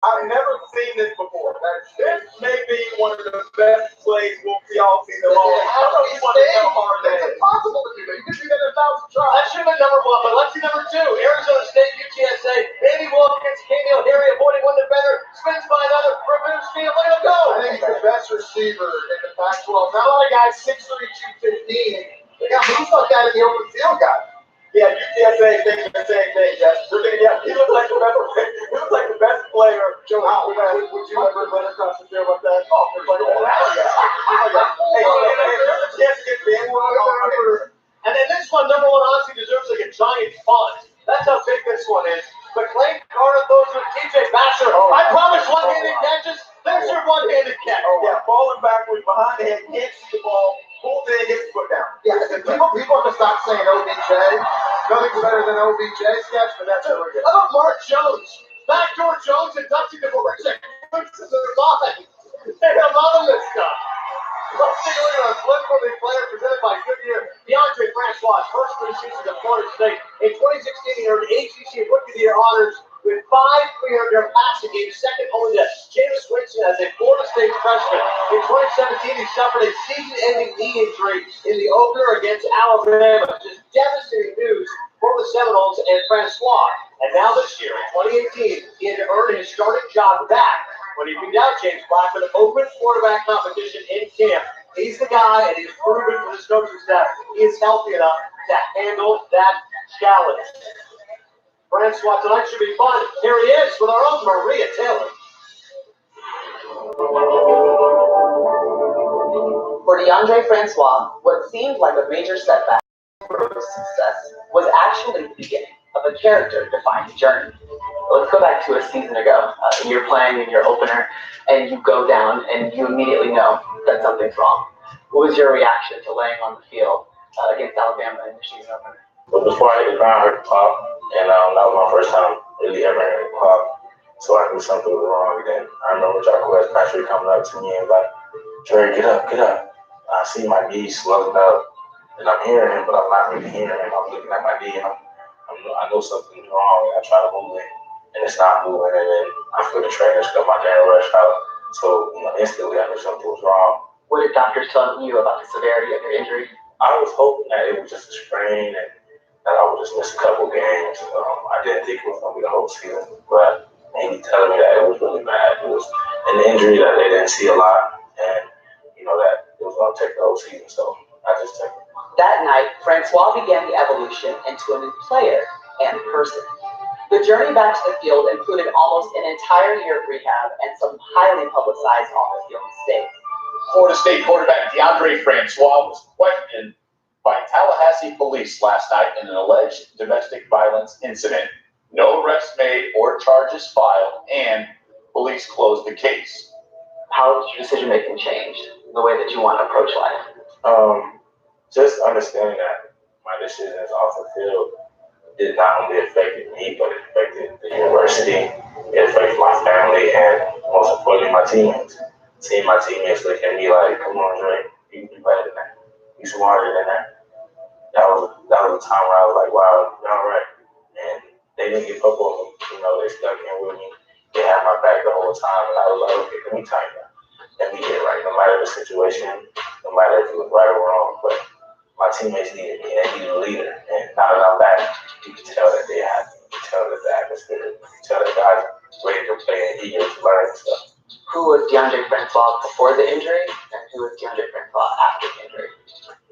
I've never seen this before. This may be one of the best plays we'll see all season long. I don't know if you want to tell hard that. It's impossible to do that. You can do that in 1,000 tries. That should have been number one, but let's see number two. Arizona State, UTSA, Andy Wilkins, Kenny O'Hare avoiding one defender, spins by another, removes field, let him go. I think he's the best receiver in the Pac-12. Not a lot of guys 6'3", 215. They got moves like that in the open field, guys. Yeah, UTSA thinking the same thing, Jeff. He looks like the best. He looks like the best player out west. Would you ever run across the field like that? Oh, it's like, oh, yeah. Hey, there's a chance to get the end one. And then this one, number one, honestly deserves like a giant font. That's how big this one is. But Clay Carter throws with TJ Basher. I promise one-handed catches. There's your one-handed catch. Oh, yeah, falling backwards behind the head, can't see the ball. Pulls in, gets his foot down. Yeah, people have to stop saying OBJ. Nothing's better than OBJ sketch, but that's really good. How about Mark Jones? Backdoor Jones and Dusty DeForest. They're laughing. They're loving this stuff. Let's take a look at our flip-flipping player presented by Goodyear. DeAndre Francois, first three seasons at Florida State. In 2016, he earned ACC Rookie of the Year honors with 5 300-yard passing games, second only to James Winston as a Florida State freshman. In 2017, he suffered a season-ending knee injury in the opener against Alabama. Just devastating news for the Seminoles and Francois. And now this year, in 2018, he had to earn his starting job back when he beat out James Blackman, open quarterback competition in camp. He's the guy, and he's proven to this coaching staff he is healthy enough to handle that challenge. Francois tonight should be fun. Here he is with our own Maria Taylor. For DeAndre Francois, what seemed like a major setback for his success was actually the beginning of a character-defining journey. Let's go back to a season ago. You're playing in your opener, and you go down, and you immediately know that something's wrong. What was your reaction to laying on the field against Alabama in the season opener? But before I hit the ground, I heard the pop, and that was my first time really ever hearing the pop. So I knew something was wrong. And then I remember Jacquez Patrick coming up to me and like, Trey, get up, get up. I see my knee swelling up, and I'm hearing him, but I'm not really hearing him. I'm looking at my knee, and I know something's wrong, and I try to move it, and it's not moving. And then I feel the trainers come out there and rush out. So instantly I knew something was wrong. What did doctors tell you about the severity of your injury? I was hoping that it was just a sprain and that I would just miss a couple games. I didn't think it was going to be the whole season, but maybe telling me that it was really bad. It was an injury that they didn't see a lot, and that it was going to take the whole season, so I just took it. That night, Francois began the evolution into a new player and person. The journey back to the field included almost an entire year of rehab and some highly publicized off-the-field mistakes. Florida State quarterback DeAndre Francois was questioned by Tallahassee police last night in an alleged domestic violence incident. No arrests made or charges filed, and police closed the case. How has your decision-making changed, the way that you want to approach life? Just understanding that my decisions off the field did not only affect me, but it affected the university, it affected my family, and most importantly, my teammates. Seeing my teammates look at me like, come on, Dre, you can do better than that. You smarter than that. That was a time where I was like, wow, you're all right. And they didn't give up on me. They stuck in with me. They had my back the whole time, and I was like, okay, let me tighten up. Let me get right. No matter the situation, no matter if it was right or wrong, but my teammates needed me, and they needed a leader. And now that I'm back, you can tell that they have me. You can tell that the atmosphere, you can tell that guys are ready to play and eager to learn and stuff. Who was DeAndre Francois before the injury, and who was DeAndre Francois after the injury?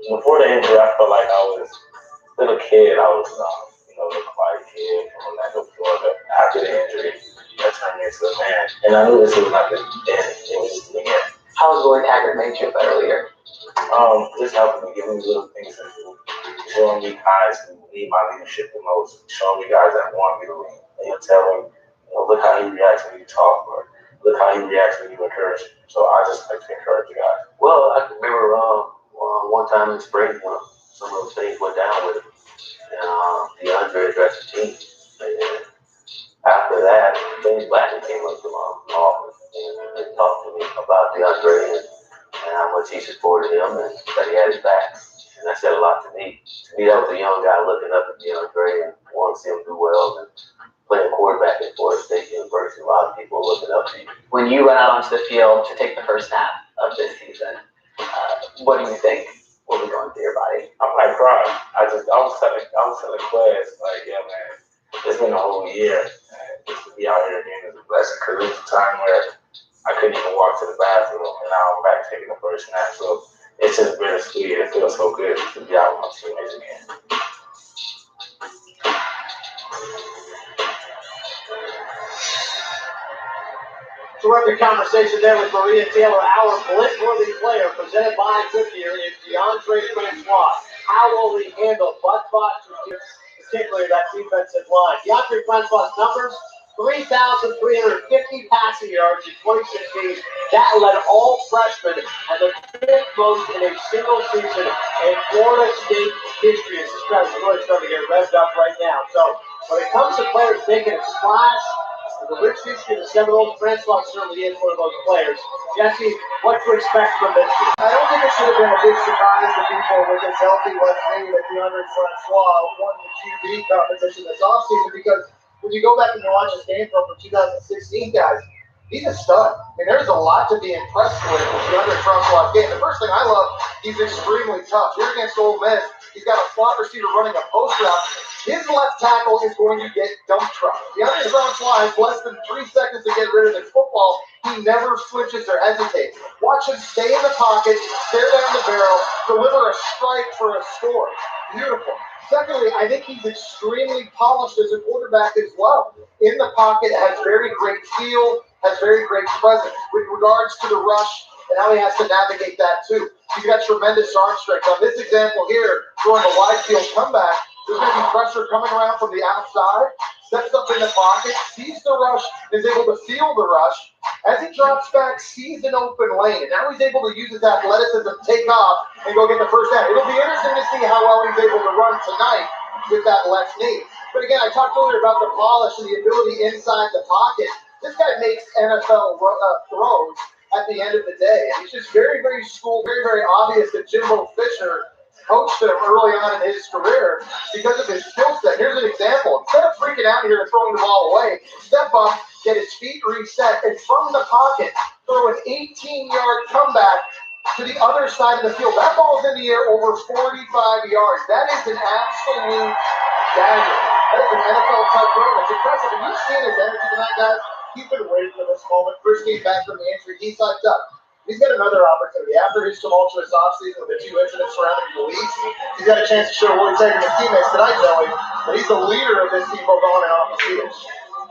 Before the injury, I felt like I was still a kid. I was, the quiet kid from Orlando, Florida. After the injury, that turned me into a man. And I knew this was not the end. It was just the beginning. How has Lloyd Haggard made you a better leader? Just helping me, giving me little things to do, showing me guys who need my leadership the most, showing me guys that want me to lead. And you'll tell me, look how he reacts when you talk, or look how he reacts when you encourage him. So I just like to encourage the guys. Well, I can remember one time in spring when some of those things went down with him, and DeAndre addressed the team. And after that, James Blackman came up to my office and talked to me about DeAndre and how much he supported him and that he had his back. And that said a lot to me. To me, that was a young guy looking up at DeAndre and wanting to see him do well and playing quarterback at Florida State University. A lot of people were looking it up to you. When you went out onto the field to take the first snap of this season, what do you think will be going through your body? I'm like, bro, I was telling class, like, yeah, man, it's been a whole year, and just to be out here again is a blessing, because it was a time where I couldn't even walk to the bathroom, and now I'm back taking the first snap, so it's just bittersweet. It feels so good to be out with my teammates again. Terrific conversation there with Maria Taylor, our blitz-worthy player, presented by Goodyear, is DeAndre Francois. How will he handle Bud Foster's, particularly that defensive line? DeAndre Francois' numbers, 3,350 passing yards in 2016. That led all freshmen and the fifth most in a single season in Florida State history. This guy's really starting to get revved up right now. So when it comes to players making a splash, the rich history of the Seminoles, Francois certainly is one of those players. Jesse, what to expect from this year? I don't think it should have been a big surprise to people with this healthy left knee that DeAndre Francois won the QB competition this offseason, because when you go back and you watch his game from 2016, guys, he's a stud. I mean, there's a lot to be impressed with DeAndre Francois' game. The first thing I love, he's extremely tough. Here against Ole Miss, he's got a slot receiver running a post route. His left tackle is going to get dump trucked. DeAndre Francois has less than 3 seconds to get rid of his football. He never flinches or hesitates. Watch him stay in the pocket, stare down the barrel, deliver a strike for a score. Beautiful. Secondly, I think he's extremely polished as a quarterback as well. In the pocket, has very great feel, has very great presence. With regards to the rush and how he has to navigate that too, he's got tremendous arm strength. On this example here, throwing a wide field comeback, there's going to be pressure coming around from the outside, steps up in the pocket, sees the rush, is able to feel the rush. As he drops back, sees an open lane, and now he's able to use his athleticism, take off, and go get the first down. It'll be interesting to see how well he's able to run tonight with that left knee. But again, I talked earlier about the polish and the ability inside the pocket. This guy makes NFL throws at the end of the day. And he's just very, very schooled, very, very obvious that Jimbo Fisher coached him early on in his career because of his skill set. Here's an example. Instead of freaking out here and throwing the ball away, step up, get his feet reset, and from the pocket, throw an 18-yard comeback to the other side of the field. That ball's in the air over 45 yards. That is an absolute dagger. That is an NFL-type throw. It's impressive. And you've seen his energy tonight, guys. He's been waiting for this moment. First game back from the injury, he's psyched up. He's got another opportunity. After his tumultuous offseason with the 2 incidents surrounding the release, he's got a chance to show what he's saying to his teammates tonight, knowing that he's the leader of this team both on and off the field.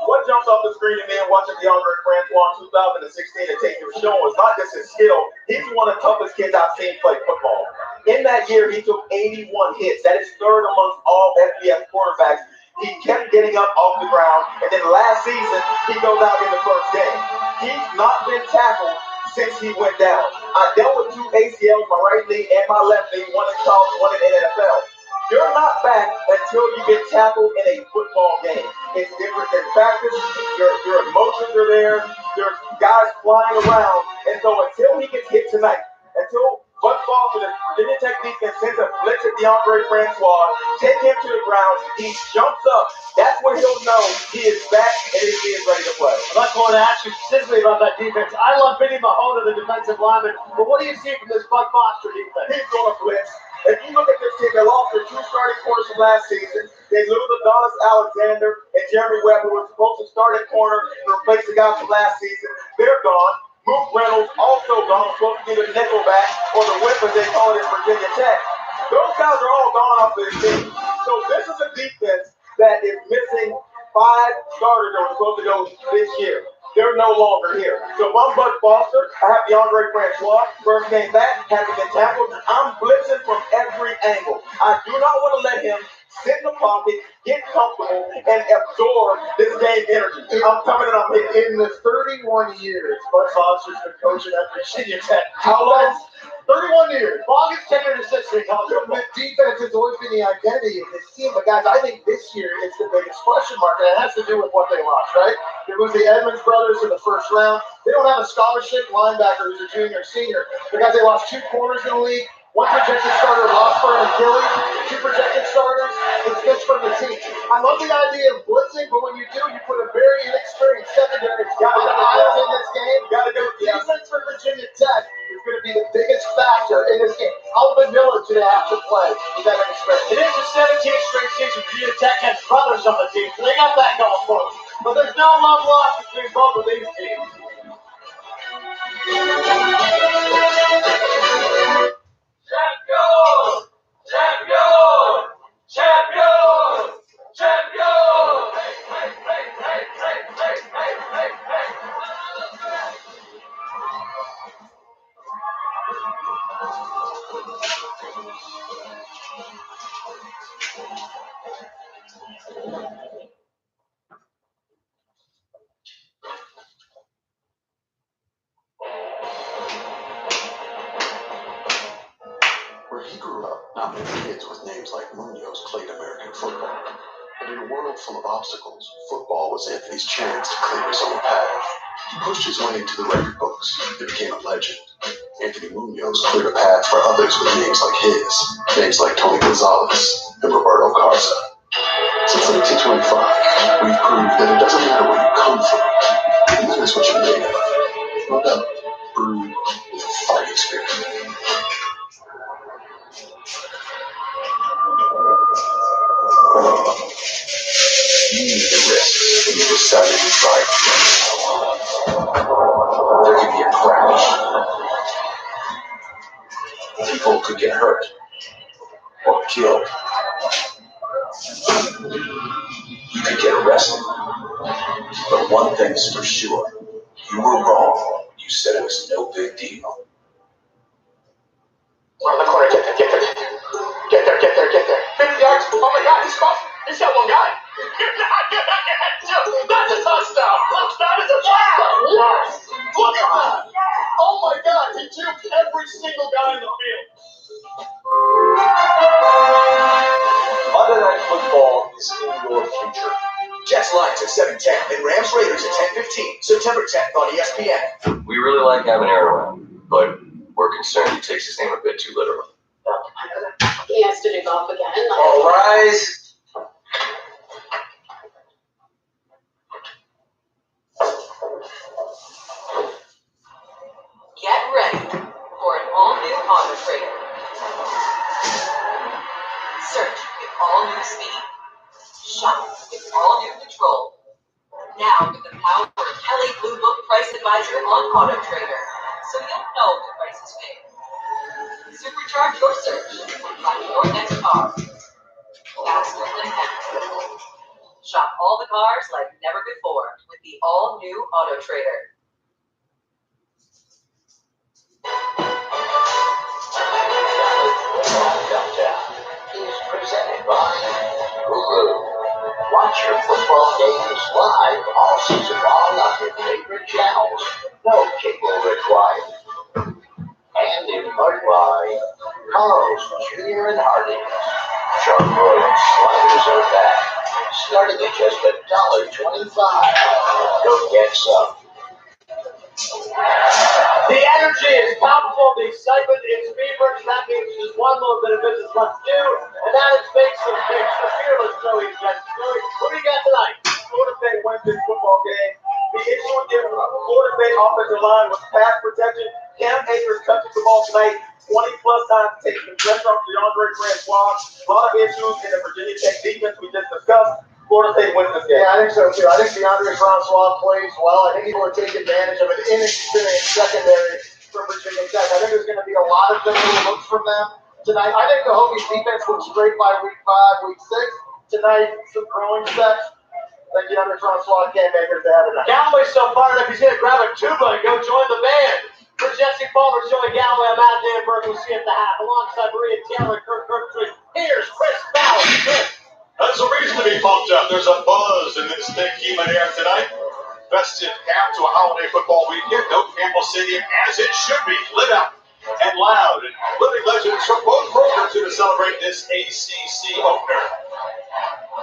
What jumps off the screen to me and watching DeAndre Francois 2016 and tape was showing was not just his skill. He's one of the toughest kids I've seen play football. In that year, he took 81 hits. That is third amongst all FBS quarterbacks. He kept getting up off the ground, and then last season, he goes out in the first game. He's not been tackled since he went down. I dealt with 2 ACLs, my right knee and my left knee, one in college, one in the NFL. You're not back until you get tackled in a football game. It's different than practice. Your emotions are there. There's guys flying around. And so until he gets hit tonight, until Bud Foster, the Virginia Tech defense, sends a blitz at DeAndre Francois, take him to the ground, he jumps up. That's when he'll know he is back and he is ready to play. I'd like to ask you specifically about that defense. I love Vinny Mahona, the defensive lineman, but what do you see from this Bud Foster defense? He's going to blitz. If you look at this team, they lost their 2 starting corners from last season. They lose Adonis Alexander and Jeremy Webb, who were supposed to start at corner to replace the guys from last season. They're gone. Mook Reynolds also gone, supposed to be the nickelback or the whip, as they call it in Virginia Tech. Those guys are all gone off this team. So this is a defense that is missing 5 starters that were supposed to go this year. They're no longer here. So if I'm Bud Foster, I have DeAndre Francois, first game back, hasn't been tackled. I'm blitzing from every angle. I do not want to let him sit in the pocket, get comfortable, and absorb this game energy. I'm coming and I'm hitting. In the 31 years Bud Foster's been coaching at Virginia Tech. How long? 31 years. Longest tenure in history in college football. The defense has always been the identity of this team, but guys, I think this year it's the biggest question mark, and it has to do with what they lost, right? It was the Edmonds brothers in the first round. They don't have a scholarship linebacker who's a junior, senior, because they lost 2 corners in the league. One projected starter lost for an Achilles, 2 projected starters, it's pitched from the team. I love the idea of blitzing, but when you do, you put a very inexperienced secondary on the island in this game. Defense for Virginia Tech is going to be the biggest factor in this game. How vanilla do they have to play with that inexperience? It is the 17th straight season Virginia Tech has brothers on the team, so they got that going for them. But there's no love lost between both of these teams. Champion! Champion! Champion! Champion! Hey, hey, hey, hey, hey, hey, hey, hey, hey. Where he grew up, not many kids with names like Munoz played American football. But in a world full of obstacles, football was Anthony's chance to clear his own path. He pushed his way into the record books and became a legend. Anthony Munoz cleared a path for others with names like his, names like Tony Gonzalez and Roberto Garza. Since 1925, we've proved that it doesn't matter where you come from, it matters what you're made of. No doubt, brewed with a fighting spirit. You need the risk when you decided to try it. There could be a crash. People could get hurt or killed. You could get arrested. But one thing's for sure. You were wrong. You said it was no big deal. On the corner, get there. Get there. 50 yards. Oh my God, he's crossed. He's got one guy. That's a touchdown! That is a touchdown! Yes. Look at that! Oh my God, he juked every single guy in the field. Monday Night Football is in your future. Jets Lions at 7:10 and Rams Raiders at 10:15, September 10th on ESPN. We really like having Arrowhead, but we're concerned he takes his name a bit too literally. He has to do golf again. All rise. Get ready for an all-new auto trader. Search with all-new speed. Shop with all-new control. Now with the power of Kelly Blue Book Price Advisor on Auto Trader, so you'll know the price is paid. Supercharge your search and find your next car faster than ever. Shop all the cars like never before with the all-new Auto Trader. Countdown is presented by Hulu. Watch your football games live all season long on your favorite channels. No cable required. And in part by Carl's Jr. and Harding. Sharp Royal sliders are back, starting at just $1.25. Go get some. The energy is palpable, the excitement is feverish. That means just one little bit of business left to do, and that is make some picks. The fearless Joey Jets. Joey, what do you got tonight? Florida State wins this football game. The issue with the Florida State offensive line was pass protection. Cam Akers touches the ball tonight 20-plus times, taking pressure off DeAndre Francois. A lot of issues in the Virginia Tech defense we just discussed. Florida State wins this game. Yeah, I think so too. I think DeAndre Francois plays well. I think he will take advantage of an inexperienced secondary from Virginia Tech. I think there's going to be a lot of good little looks from them tonight. I think the Hokies defense looks great by week 5, week 6. Tonight, some growing steps. I think DeAndre Francois can't make it to have it. Galloway's so fired up, he's going to grab a tuba and go join the band. For Jesse Palmer, Joey Galloway, I'm Matt Danberg. We'll see you at the half. Alongside Maria Taylor, Kirk Kirktree. Here's Chris Ballard. Chris. There's a reason to be pumped up. There's a buzz in this thick human air tonight. Festive cap to a holiday football weekend. No Campbell Stadium as it should be. Lit up and loud. And living legends from both programs here to celebrate this ACC opener.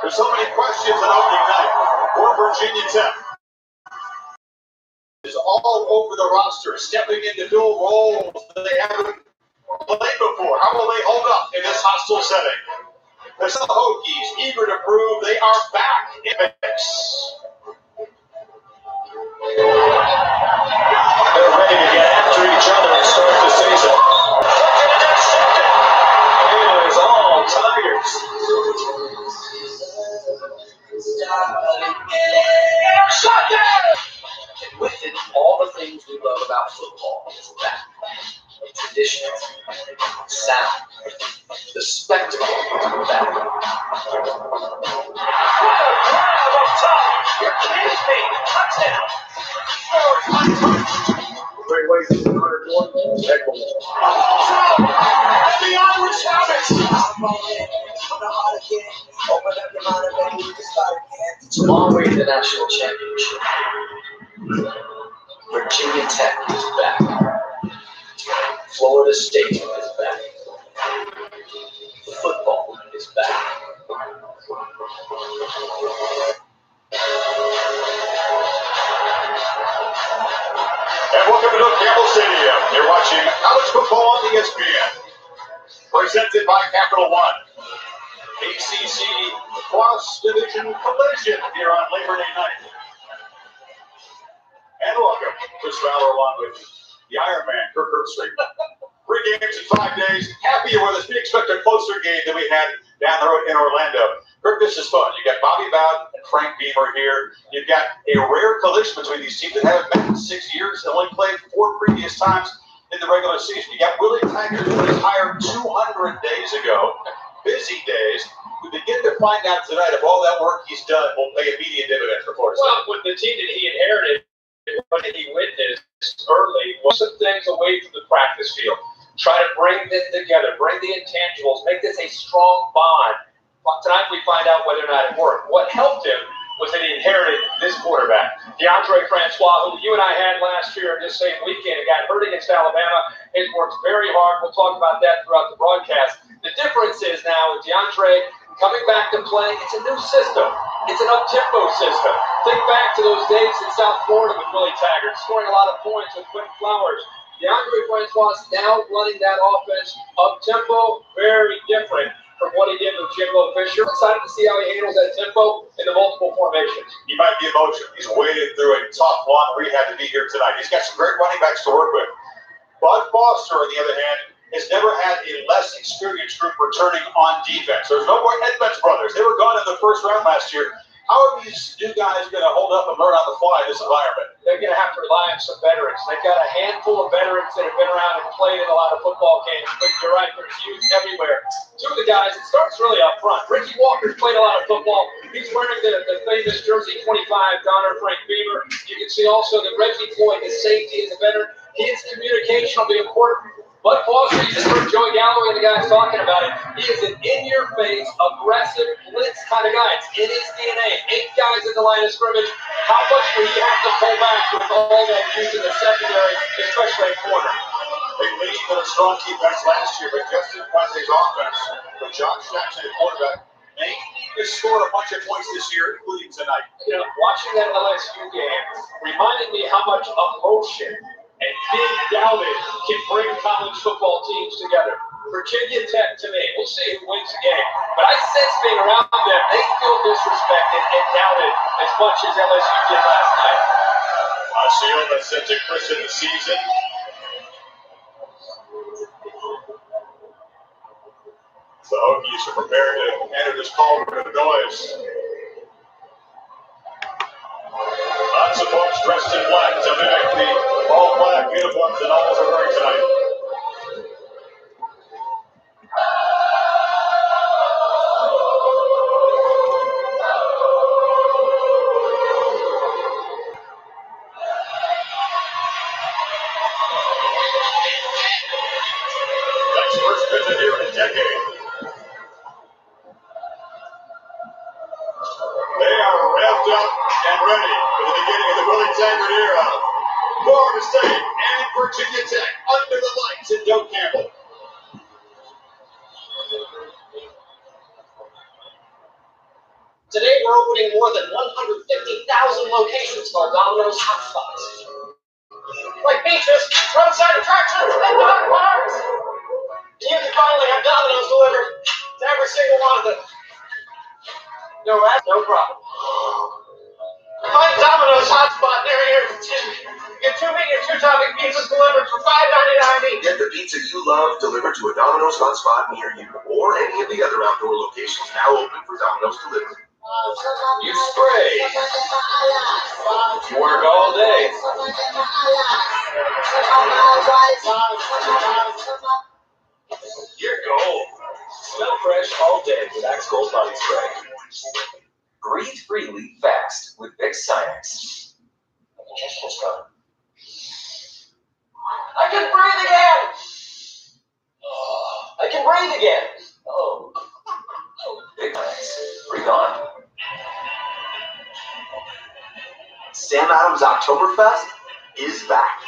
There's so many questions on opening night for Virginia Tech. Is all over the roster, stepping into dual roles. They haven't played before. How will they hold up in this hostile setting? The Hokies, eager to prove they are back in the mix. They're ready to get after each other and start the season. It is all Tigers. Shut down! And with it, all the things we love about football is back. Tradition, sound, the spectacle of that. You're kidding me! Touchdown! Great ways to 101. The Irish have it! Long way to the national championship. Virginia Tech is back. Florida State is back. Football is back. And welcome to Campbell Stadium. You're watching college football on ESPN. Presented by Capital One. ACC cross-division collision here on Labor Day night. And welcome, Chris Fowler along with the Iron Man, Kirk Herbstreit. 3 games in 5 days. Happy you're with us. We expect a closer game than we had down the road in Orlando. Kirk, this is fun. You got Bobby Bowden and Frank Beamer here. You've got a rare collision between these teams that haven't met in 6 years and only played 4 previous times in the regular season. You got Willie Taggart, who was hired 200 days ago. Busy days. We begin to find out tonight if all that work he's done will pay immediate dividends for Florida State. Well, with the team that he inherited, what he witnessed early was some things away from the practice field. Try to bring this together, bring the intangibles, make this a strong bond. Tonight we find out whether or not it worked. What helped him was that he inherited this quarterback, DeAndre Francois, who you and I had last year this same weekend and got hurt against Alabama. He's worked very hard. We'll talk about that throughout the broadcast. The difference is now with DeAndre coming back to play, it's a new system. It's an up-tempo system. Think back to those days in South Florida with Willie Taggart, scoring a lot of points with Quentin Flowers. DeAndre Francois now running that offense up-tempo, very different from what he did with Jimbo Fisher. Excited to see how he handles that tempo in the multiple formations. He might be emotional. He's waded through a tough long rehab to be here tonight. He's got some great running backs to work with. Bud Foster, on the other hand, has never had a less experienced group returning on defense. There's no more Edmonds brothers. They were gone in the first round last year. How are these new guys going to hold up and learn on the fly in this environment? They're going to have to rely on some veterans. They've got a handful of veterans that have been around and played in a lot of football games. But you're right, there's youth everywhere. 2 of the guys, it starts really up front. Ricky Walker's played a lot of football. He's wearing the famous jersey 25, Donner Frank Beamer. You can see also that Reggie Floyd, his safety, is a veteran. His communication will be important. Bud Foster, you just heard Joey Galloway and the guys talking about it. He is an in-your-face, aggressive, blitz kind of guy. It's in his DNA. 8 guys in the line of scrimmage. How much will he have to pull back with all that use in the secondary, especially at corner? They lead with a strong defense last year, but Justin Fuente's offense with Josh Jackson at quarterback may need to score a bunch of points this year, including tonight. You know, watching that LSU game reminded me how much emotion and being doubted can bring college football teams together. Virginia Tech, to me, we'll see who wins the game. But I sense being around them, they feel disrespected and doubted as much as LSU did last night. Osceola that's set to christen the season. The Hokies are prepared to enter this cauldron of noise. Lots of folks dressed in black to mimic the all-black uniforms that Owls are wearing tonight. That's first visit here in a decade. They are revved up and ready for the beginning of the Willie Taggart era. Florida State and Virginia Tech under the lights in Doak Campbell. Today we're opening more than 150,000 locations for our Domino's hotspots. Like beaches, roadside attractions, and dog parks. finally have Domino's delivered to every single one of them. No, that's no problem. Find Domino's hotspot near here. Get 2 meat and 2 topping pizzas delivered for $5.99 each. Get the pizza you love delivered to a Domino's hotspot near you, or any of the other outdoor locations now open for Domino's delivery. You spray. You work all day. You're gold. Smell fresh all day with Axe Gold Body Spray. Breathe freely fast with Vicks Sinex. Digestion's gone. I can breathe again! I can breathe again! Oh. Vicks Sinex. Breathe on. Sam Adams Oktoberfest is back.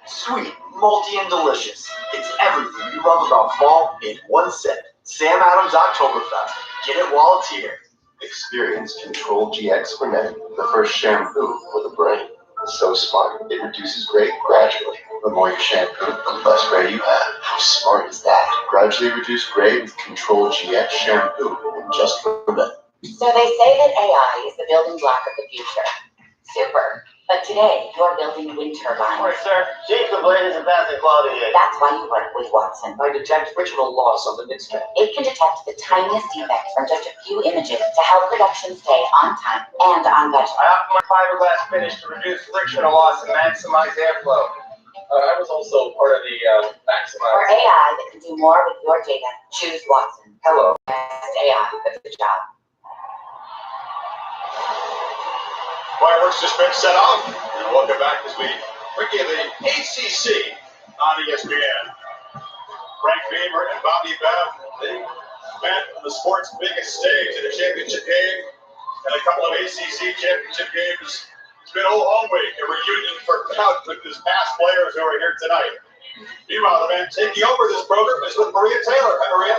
Sweet, malty, and delicious. It's everything you love about fall in one sip. Sam Adams Oktoberfest. Get it while it's here. Experience Control GX for Men, the first shampoo with a brain. So smart, it reduces gray gradually. The more you shampoo, the less gray you have. How smart is that? Gradually reduce gray with Control GX shampoo, just for men. So they say that AI is the building block of the future. Super. But today, you're building wind turbines. Sorry, sir. Jacob Blade isn't passing Claudia. That's why you work with Watson. I detect frictional loss on the NICS. It can detect the tiniest defects from just a few images to help production stay on time and on budget. I optimized fiberglass finish to reduce frictional loss and maximize airflow. I was also part of the For Maximize. AI that can do more with your data, choose Watson. Hello. Best AI for the job. Fireworks just been set off, and welcome back as we bring you the ACC on ESPN. Frank Beamer and Bobby Bev, they met on the sport's biggest stage in a championship game and a couple of ACC championship games. It's been a long week, a reunion for Couch with his past players who are here tonight. Meanwhile, the man taking over this program is with Maria Taylor. Hi, Maria.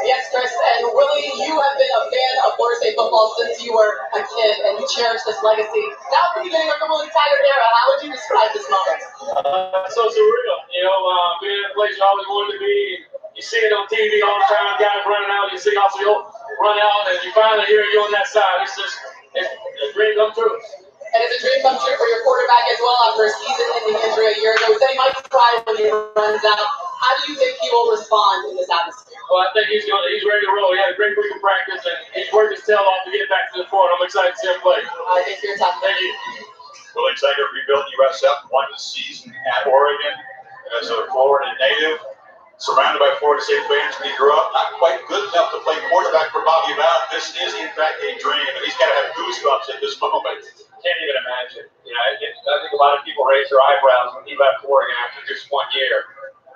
Yes, Chris, and Willie, you have been a fan of Florida State football since you were a kid, and you cherish this legacy. Now at the beginning of the Willie Taggart era, how would you describe this moment? So surreal, being in a place you always wanted to be. You see it on TV all the time, guys running out. You see also you'll run out, and you finally hear you on that side. It's a dream come true. And it's a dream come true for your quarterback as well after a season-ending injury a year ago. He said he might cry when he runs out. How do you think he will respond in this atmosphere? Well, I think he's ready to roll. He had a great week of practice, and he's worked his tail off to get back to the court. I'm excited to see him play. I think you're tough. Thank you. Willie Taggart rebuilt USF, won the season at Oregon as a Florida native. Surrounded by Florida State fans when he grew up, not quite good enough to play quarterback for Bobby Bell. This is, in fact, a dream, and he's got to have goosebumps at this moment. Can't even imagine. I think a lot of people raise their eyebrows when he left Oregon after just 1 year.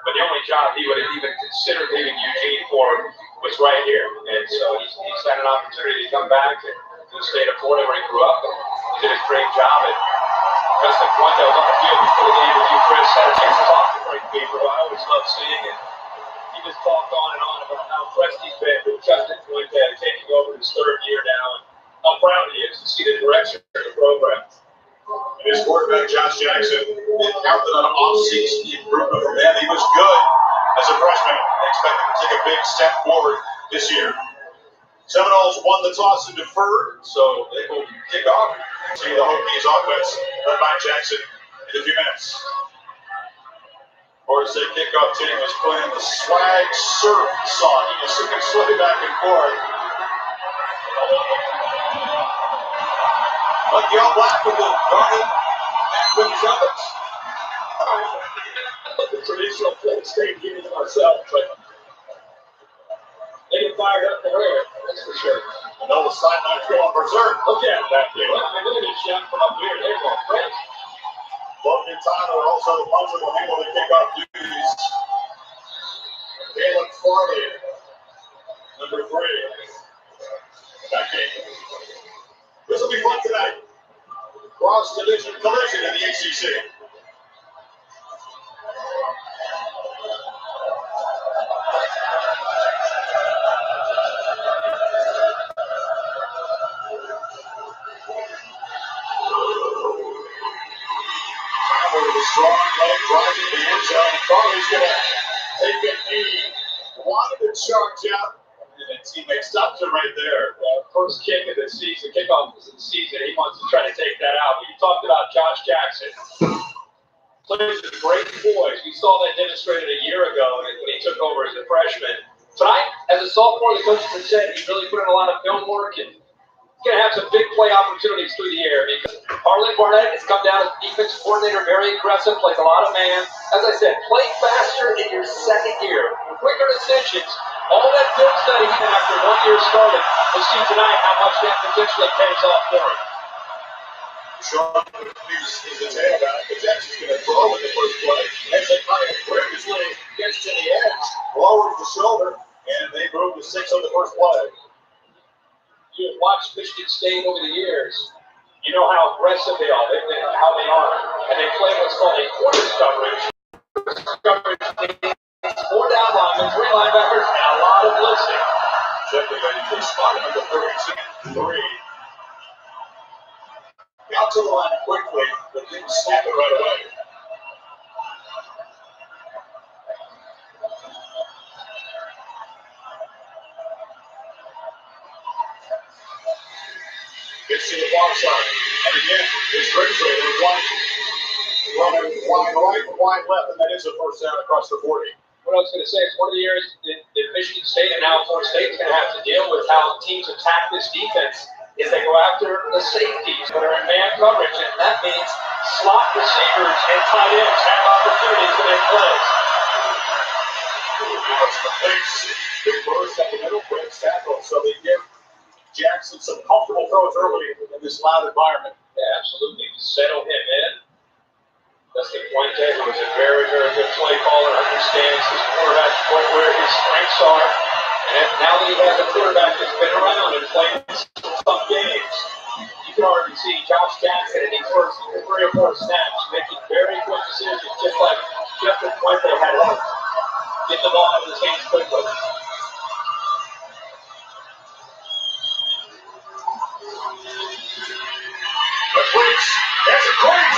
But the only job he would have even considered leaving Eugene for was right here. And so he's had an opportunity to come back to the state of Florida where he grew up, and he did a great job. And Justin Fuente was on the field before the game with you, Chris. Had a chance to talk to Frank Beaver, who I always love seeing. And he just talked on and on about how impressed he's been with Justin Fuente taking over his 3rd year now, and how proud he is to see the direction of the program. And his quarterback, Josh Jackson, counted on an off-season improvement from him. He was good as a freshman, expecting to take a big step forward this year. Seminoles won the toss and deferred, so they will kick off. See the Hokies offense led by Jackson in a few minutes. Florida State kickoff team was playing the swag surf song. You can see them slipping back and forth. Like the all black with the garnet and with trumpets. The traditional Florida State game ourselves, but they get fired up to her, that's for sure. And all the sidelines go on berserk. Look at that game. Look at this shot from up here. They're going crazy. Logan Tyler, also the puncher, will handle the kickoff duties. Caleb Farley, number 3. Back in. This will be fun tonight. Cross-division collision in the ACC. With a strong leg driving the end zone. Farley's going to take a knee, wanted to charge out, and then teammate stopped him right there. First kick of the season, kickoff of the season. He wants to try to take that out. We talked about Josh Jackson. Plays with great poise. We saw that demonstrated a year ago when he took over as a freshman. Tonight, as a sophomore, the coaches have said he's really put in a lot of film work and he's going to have some big play opportunities through the air because Harlan Barnett has come down as defense coordinator, very aggressive, plays a lot of man. As I said, play faster in your second year, quicker decisions. All that film study he had after 1 year started, we'll see tonight how much that potentially pays off for him. Sean is the tailback, but Jackson's going to throw in the first play. As they kind of grip his leg, gets to the edge, lowers the shoulder, and they move to 6 on the first play. You have watched Michigan State over the years. You know how aggressive they are, how they are. And they play what's called a quarters coverage. Four down linemen, 3 linebackers, and a lot of blitzing. Checking ready to spot number 33. Got to the line quickly, but didn't snap it right away. Gets to the far side. And again, it's Ridgeway with one running wide right, wide left, and that is a first down across the 40. What I was going to say is one of the areas that Michigan State and now Florida State is going to have to deal with how teams attack this defense is they go after the safeties that are in man coverage, and that means slot receivers and tight ends have opportunities to make plays. Big burst up the middle, great tackle, so they give Jackson some comfortable throws early in this loud environment. Yeah, absolutely. Settle him in. Dustin Fuente, who is a very, very good play caller, understands his quarterback where his strengths are. And now that he has a quarterback that's been around and played some games, you can already see Josh Jackson in these first 3 or 4 snaps making very quick decisions, just like Justin Fuente had to get the ball out of his hands quickly. That's a great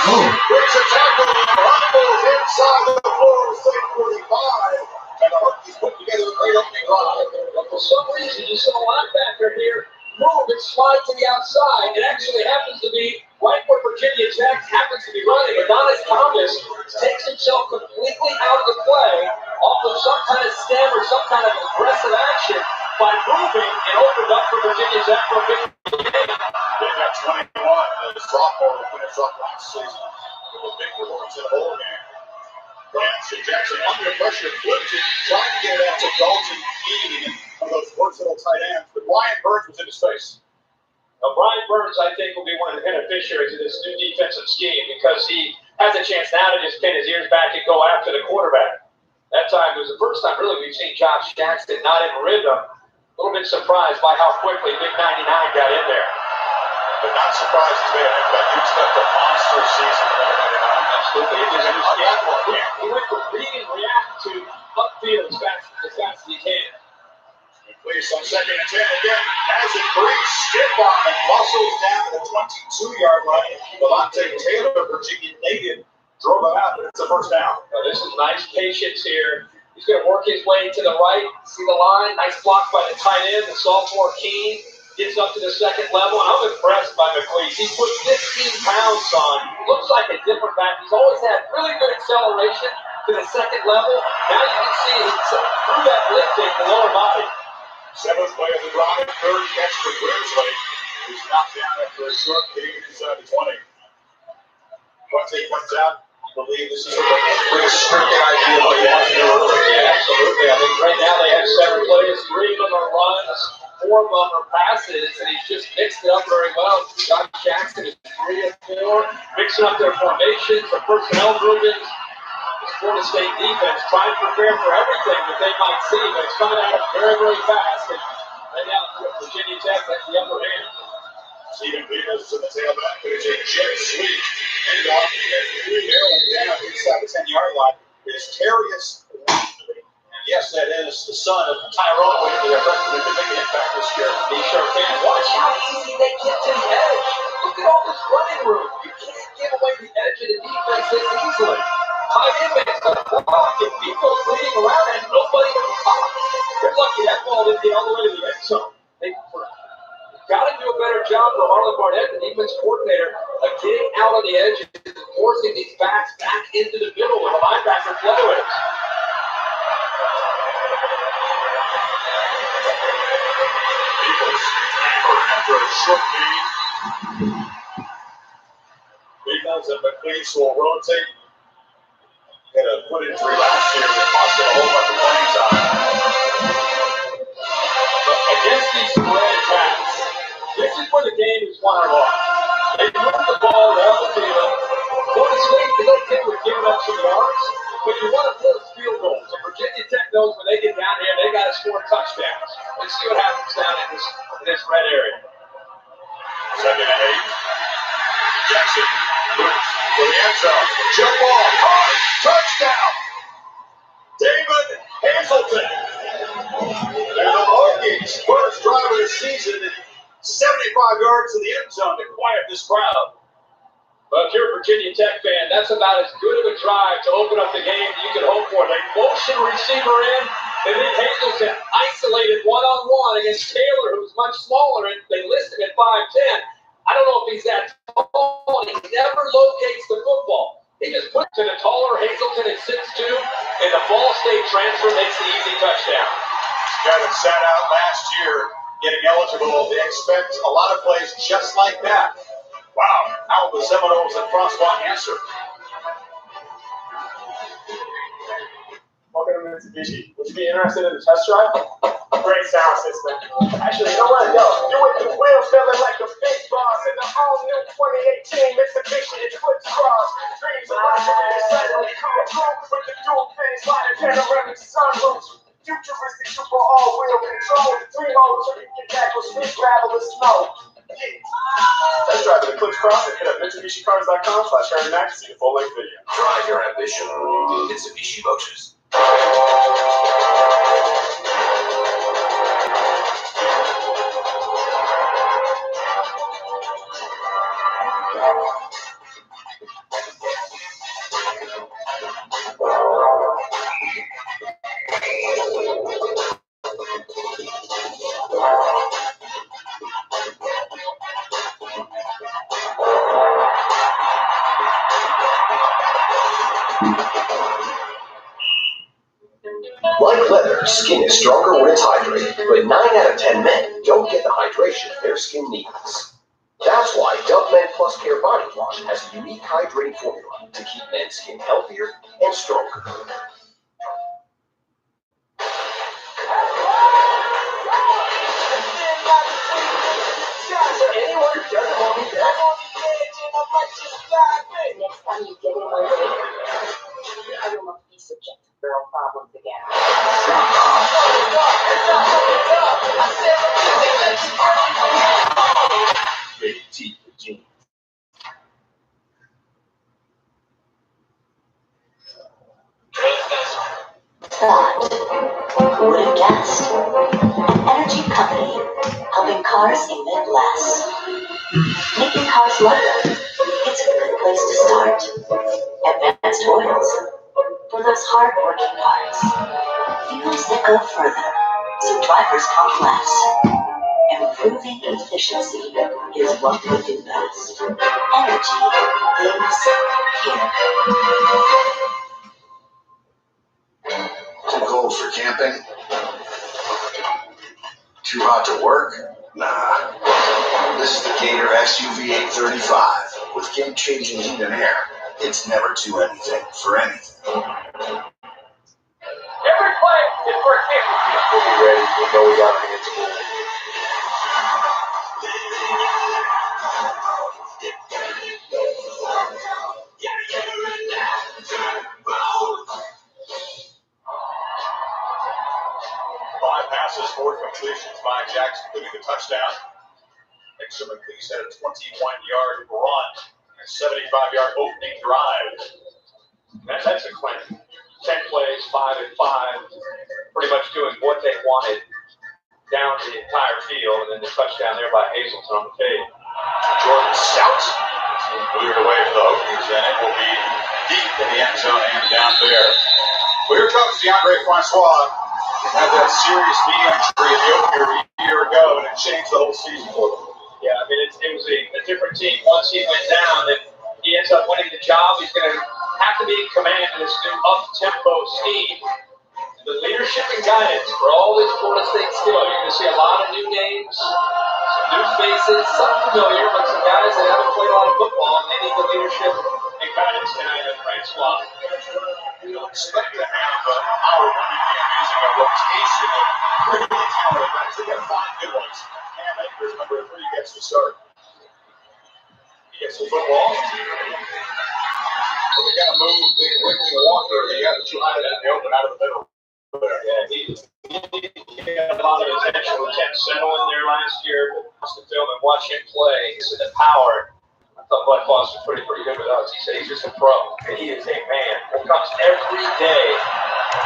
breaks a tackle, rumbles inside the 4-6-45, and the Hokies put together a great opening drive. But for some reason, you saw a linebacker here move and slide to the outside. It actually happens to be right where Virginia Tech happens to be running. Adonis Thomas takes himself completely out of the play off of some kind of stem or some kind of aggressive action by moving and opened up for Virginia Tech for a big game. They got 21. The sophomore finished up last season with a big performance in a bowl game. Branson Jackson under pressure, flipped it, trying to get it out to Dalton Keene, one of those versatile tight ends, but Ryan Burns was in his face. Now, Brian Burns, I think, will be one of the beneficiaries of this new defensive scheme because he has a chance now to just pin his ears back and go after the quarterback. That time was the first time, really, we've seen Josh Jackson not in rhythm. A little bit surprised by how quickly Big 99 got in there. But not surprised he's there. In fact, you expect a monster season from number 99. Absolutely. It was he went from read and react to upfield as fast as he can. Please, on 2nd and 10 again. Has it free, stiff arm, and muscles down to the 22-yard line. Levante Taylor, Virginia native, drove him out, but it's a first down. Now, this is nice patience here. He's going to work his way to the right. See the line? Nice block by the tight end, the sophomore Keene. Gets up to the second level, and I'm impressed by McLeese. He put 15 pounds on. Looks like a different back. He's always had really good acceleration to the second level. Now you can see through that lifting, the lower body. 7th play of the drive, 3rd catch for Grimsley, who's knocked down after a short game inside the 20. Once he comes out, you believe this is a restricted idea of what he wants to do early. Yeah, absolutely. I think right now they have 7 plays, 3 of them are runs, 4 of them are passes, and he's just mixed it up very well. Josh Jackson is 3 of 4, mixing up their formations, their personnel groupings. This Florida State defense trying to prepare for everything that they might see, but it's coming at them very, very fast. And right now, Virginia Tech has the upper hand. Stephen Peters to the tailback. It's a jet sweep. And off and barreling down inside the 10-yard line is Terrius Wheatley. And yes, that is the son of Tyrone Wheatley, a freshman who can make an impact this year. He sure can. Watch how easy they get to the edge. Look at all this running room. You can't give away the edge of the defense this easily. Tight end makes a block and people bleeding around and nobody can stop. They're lucky that ball didn't get all the way to the end zone. They got to do a better job for Harlan Barnett, the defense coordinator, of getting out on the edge and forcing these backs back into the middle where the linebacker flow is. After a short game, Eagles and McLeese will rotate. Had a foot injury last year that cost him a whole bunch of playing time. But against these spread attacks, this is where the game is won or lost. They move the ball down the field. Florida State is okay with giving up some yards, but you want to force field goals. And Virginia Tech knows when they get down here, they got to score touchdowns. Let's see what happens down in this red area. 2nd and 8. Jackson looks for the end zone. Jump ball. Caught. Touchdown. David Hazelton. And the Hokies' first drive of the season. 75 yards to the end zone to quiet this crowd. But if you're a Virginia Tech fan, that's about as good of a drive to open up the game that you can hope for. They motion receiver in. They leave Hazelton isolated one-on-one against Taylor, who's much smaller, and they list him at 5'10". I don't know if he's that tall. He never locates the football. He just puts to the taller Hazelton at 6'2", and the Ball State transfer makes the easy touchdown. Guy that sat out last year, getting eligible, they expect a lot of plays just like that. Wow, out the Seminoles and Francois answer. Welcome to Mitsubishi. Would you be interested in the test drive? Great sound system. Actually, you know what? Yo, do it the wheel, feeling like a big boss in the all-new 2018 Mitsubishi Eclipse Cross. Dreams of luxury suddenly come true with the dual phase line panoramic sunroofs. Futuristic super all-wheel control. 3 modes so you can tackle street gravel and snow. Test drive the Eclipse Cross and hit up MitsubishiCars.com/HarryMac to see the full-length video. Drive your ambition. Mitsubishi Motors. Like leather, skin is stronger when it's hydrated, but 9 out of 10 men don't get the hydration their skin needs. That's why Dove Men Plus Care Body Wash has a unique hydrating formula to keep men's skin healthier and stronger. Anyone who doesn't want me dead, next time you get in my way, I will not be subject to girl problems again. Big teeth for jeans. But who would have guessed? An energy company helping cars emit less. Making cars lighter. It's a good place to start. Advanced oils for those hard-working parts. Fuels that go further, so drivers come less. Improving efficiency is what we do best. Energy things here. Too cold for camping? Too hot to work? Nah. This is the Gator SUV 835 with game-changing heat and air. It's never too anything for anything. Every play is for a kick. We'll be ready. We know we got to get to goal. Passes, 4 completions by Jackson, including the touchdown. Extra McLeese had a 21-yard run, a 75-yard opening drive. That's a claim. 10 plays, 5 and 5, pretty much doing what they wanted down the entire field, and then the touchdown there by Hazelton on the fade. Jordan Stout cleared away for the Hokies, and it will be deep in the end zone and down there. Well, here comes DeAndre Francois. Had that serious knee injury in the opener a year ago, and it changed the whole season for them. Yeah, I mean, it was a different team once he went down, and he ends up winning the job. He's going to have to be in command of this new up-tempo scheme. The leadership and guidance for all this Florida State skill. You're going to see a lot of new names, some new faces, some familiar, but some guys that haven't played a lot of football, and they need the leadership and guidance tonight at Francois. You don't expect to have our running game using a rotation of pretty talented guys. They got 5 good ones. Cam Akers, number 3, gets the start. He gets the football. Well, they got to move Big Ricky Walker. They got to try it out in the open out of the middle. Yeah, he got a lot of attention with Ken Sennell in there last year. Watch the film and watch him play. He's the power. I thought Bud Foster's pretty good with us. He said he's just a pro, and he is a man who comes every day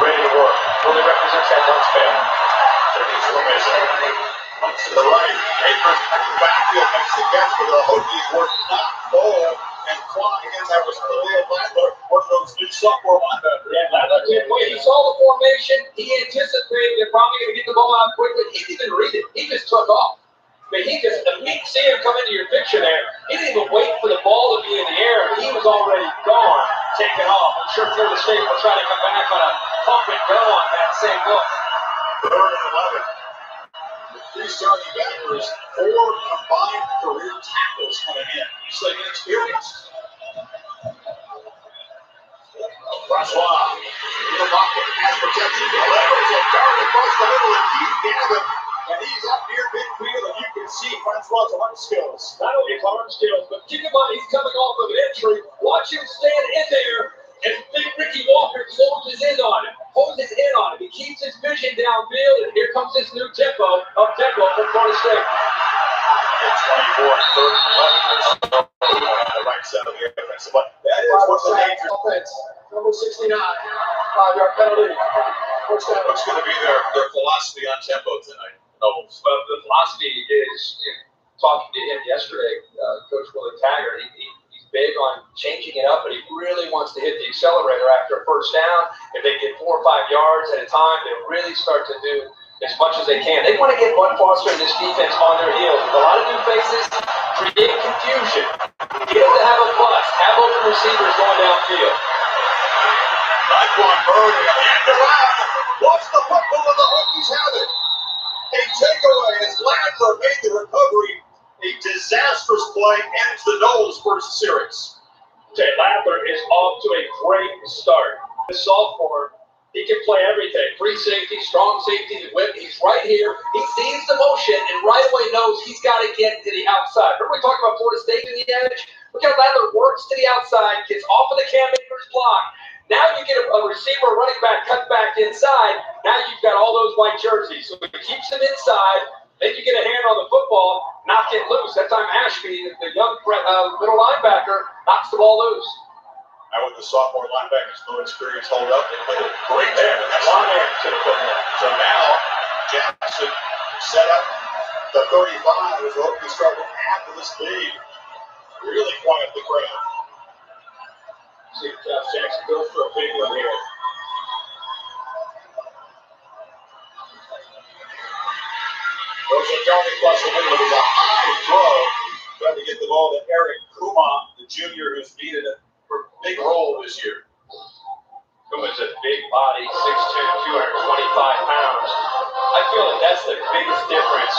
ready to work. Really represents that Ducks fan. Punch to the right. Akers back to the backfield makes the catch, but the Hokies were not bold and fly again. That was Khalil Ladler, one of those new sophomore linebackers. Yeah, Ladler did wait. He saw the formation. He anticipated they're probably going to get the ball out quickly. He didn't even read it. He just took off. But he just, you can see him come into your picture there. He didn't even wait for the ball to be in the air. He was already gone, taking off. I'm sure Florida State will try to come back on a pump and go on that same look. 3rd and 11. The 3 starting backers, 4 combined career tackles coming in. He's like inexperienced. Francois, in the pocket, has protection, delivers a dart across the middle, and Keith Gavin, and he's up near midfield, and you can see Francois' arm skills. Not only his arm skills, but keep in mind he's coming off of an injury. Watch him stand in there, and Big Ricky Walker closes in on him. He keeps his vision downfield, and here comes this new tempo from Florida State. It's 24 and 3rd and 11. On the right side of the offensive line. That is what's the dangerous offense. Number 69, 5-yard penalty. What's going to be their philosophy on tempo tonight? Well, the philosophy is, talking to him yesterday, Coach Willie Taggart, he's big on changing it up, but he really wants to hit the accelerator after a first down. If they get 4 or 5 yards at a time, they really start to do as much as they can. They want to get Bud Foster and this defense on their heels. With a lot of new faces, create confusion. Get them to have a bust. Have open receivers going downfield. Raekwon Murray at the end around. Watch the football of the Hokies have it. A takeaway as Ladler made the recovery. A disastrous play ends the Noles first series. Okay, Ladler is off to a great start. The sophomore, he can play everything. Free safety, strong safety, the whip. He's right here. He sees the motion and right away knows he's got to get to the outside. Remember we talked about Florida State in the edge? Look how Ladler works to the outside, gets off of the Cam Akers block. Now you get a receiver, running back, cut back inside. Now you've got all those white jerseys. So it keeps them inside. Then you get a hand on the football, knock it loose. That time Ashby, the young middle linebacker, knocks the ball loose. Now with the sophomore linebackers, no experience, hold up. They played a great game. So now Jackson set up the 35 as the Hokies start to add to this lead. Really quiet the crowd. See if Josh Jackson goes for a big one here. Goes to Johnny plus the middle. It was a high throw. Trying to get the ball to Eric Kuma, the junior who's needed a big role this year. Kuma's a big body, 6'2", 225 pounds. I feel that that's the biggest difference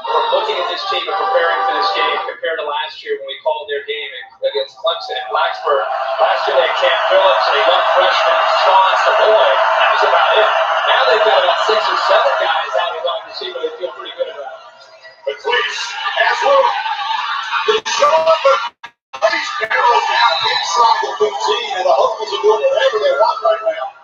from looking at this team and preparing for this game compared to last year when we called their game against Clemson and Blacksburg. Last year they had Cam Phillips and a young freshman, Sean Savoy. That was about it. Now they've got about 6 or 7 guys out of wide receiver they feel pretty good about. But Cleese has room. The Sean Cleese barrels down inside the 15, and the Hokies are doing whatever they want right now.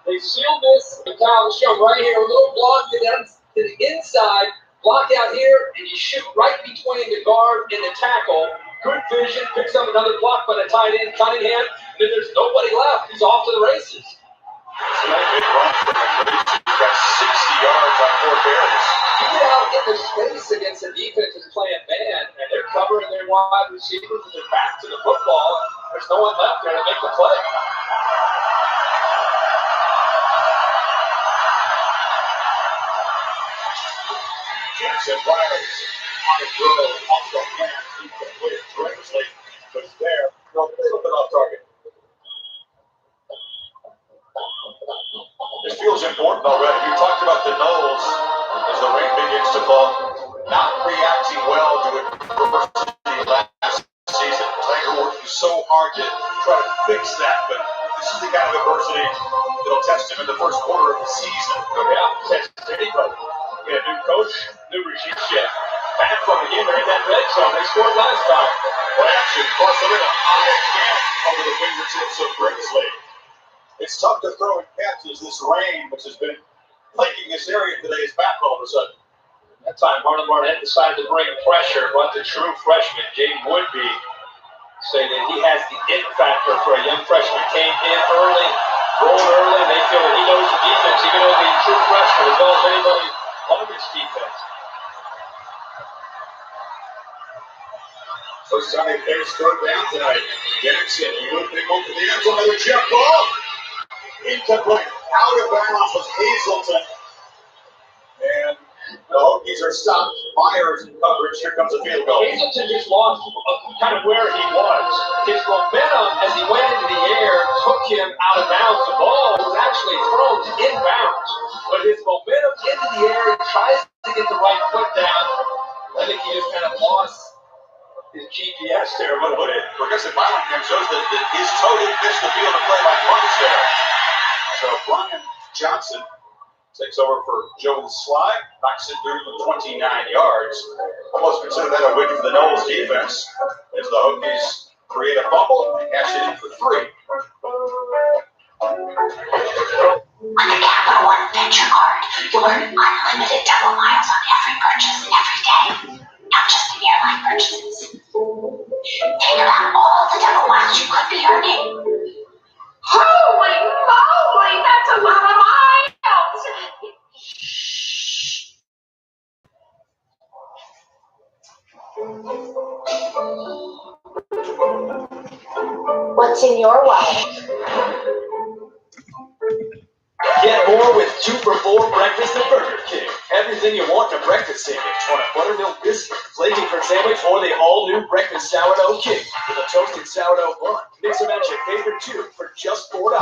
They seal this, and Kyle shown right here, a little block to the inside, block out here, and you shoot right between the guard and the tackle. Good vision, picks up another block by the tight end, Cunningham, and then there's nobody left. He's off to the races. So that big run for him, he's got 60 yards on 4 carries. You get out in the space against a defense that's playing man, and they're covering their wide receivers with their back to the football, and there's no one left there to make the play. Jackson fires on the throw off the hand. He completed tremendously, but it's there. A little bit off target. This feels important already. We talked about the Knowles as the rain begins to fall. Not reacting well to adversity last season. Tiger working so hard to try to fix that, but this is the kind of adversity that'll test him in the first quarter of the season. Yeah, test anybody. We had a new coach, new regime shift. Back from again, they're in that red zone. They scored last time. Play action, crossover to high again over the fingertips of Brinsley. It's tough to throw in catches. This rain, which has been plaguing this area today, is back all of a sudden. That time, Marlon Barnett decided to bring pressure, but the true freshman, Jaden Woodby, say that he has the it factor for a young freshman. Came in early, rolled early. They feel that he knows the defense, even though he's a true freshman, as well as anybody on this defense. So Sonny Fair third down tonight. Jackson, looping over the end zone, another jump ball. Incomplete. Out of bounds was Hazelton. And the Hokies are stopped. Myers in coverage. Here comes a field goal. Hazelton just lost kind of where he was. His momentum as he went into the air took him out of bounds. The ball was actually thrown to inbounds. But his momentum into the air, he tries to get the right foot down. I think he just kind of lost his GPS there a little bit. Progressive Violent Cam shows that his toe didn't miss the field of play by much there. So Brian Johnson takes over for Joe Sly, knocks it through for 29 yards. Almost consider that a win for the Knowles defense as the Hokies create a fumble and cash it in for 3. With the Capital One Venture Card, you'll earn unlimited double miles on every purchase every day, not just in airline purchases. Think about all the double miles you could be earning. Holy moly, that's a lot of miles! What's in your wallet? Get more with 2 for $4 breakfast at Burger King. Everything you want in a breakfast sandwich. Want a buttermilk biscuit, flaky for sandwich, or the all-new breakfast sourdough king with a toasted sourdough bun. Mix and match your favorite 2 for just $4.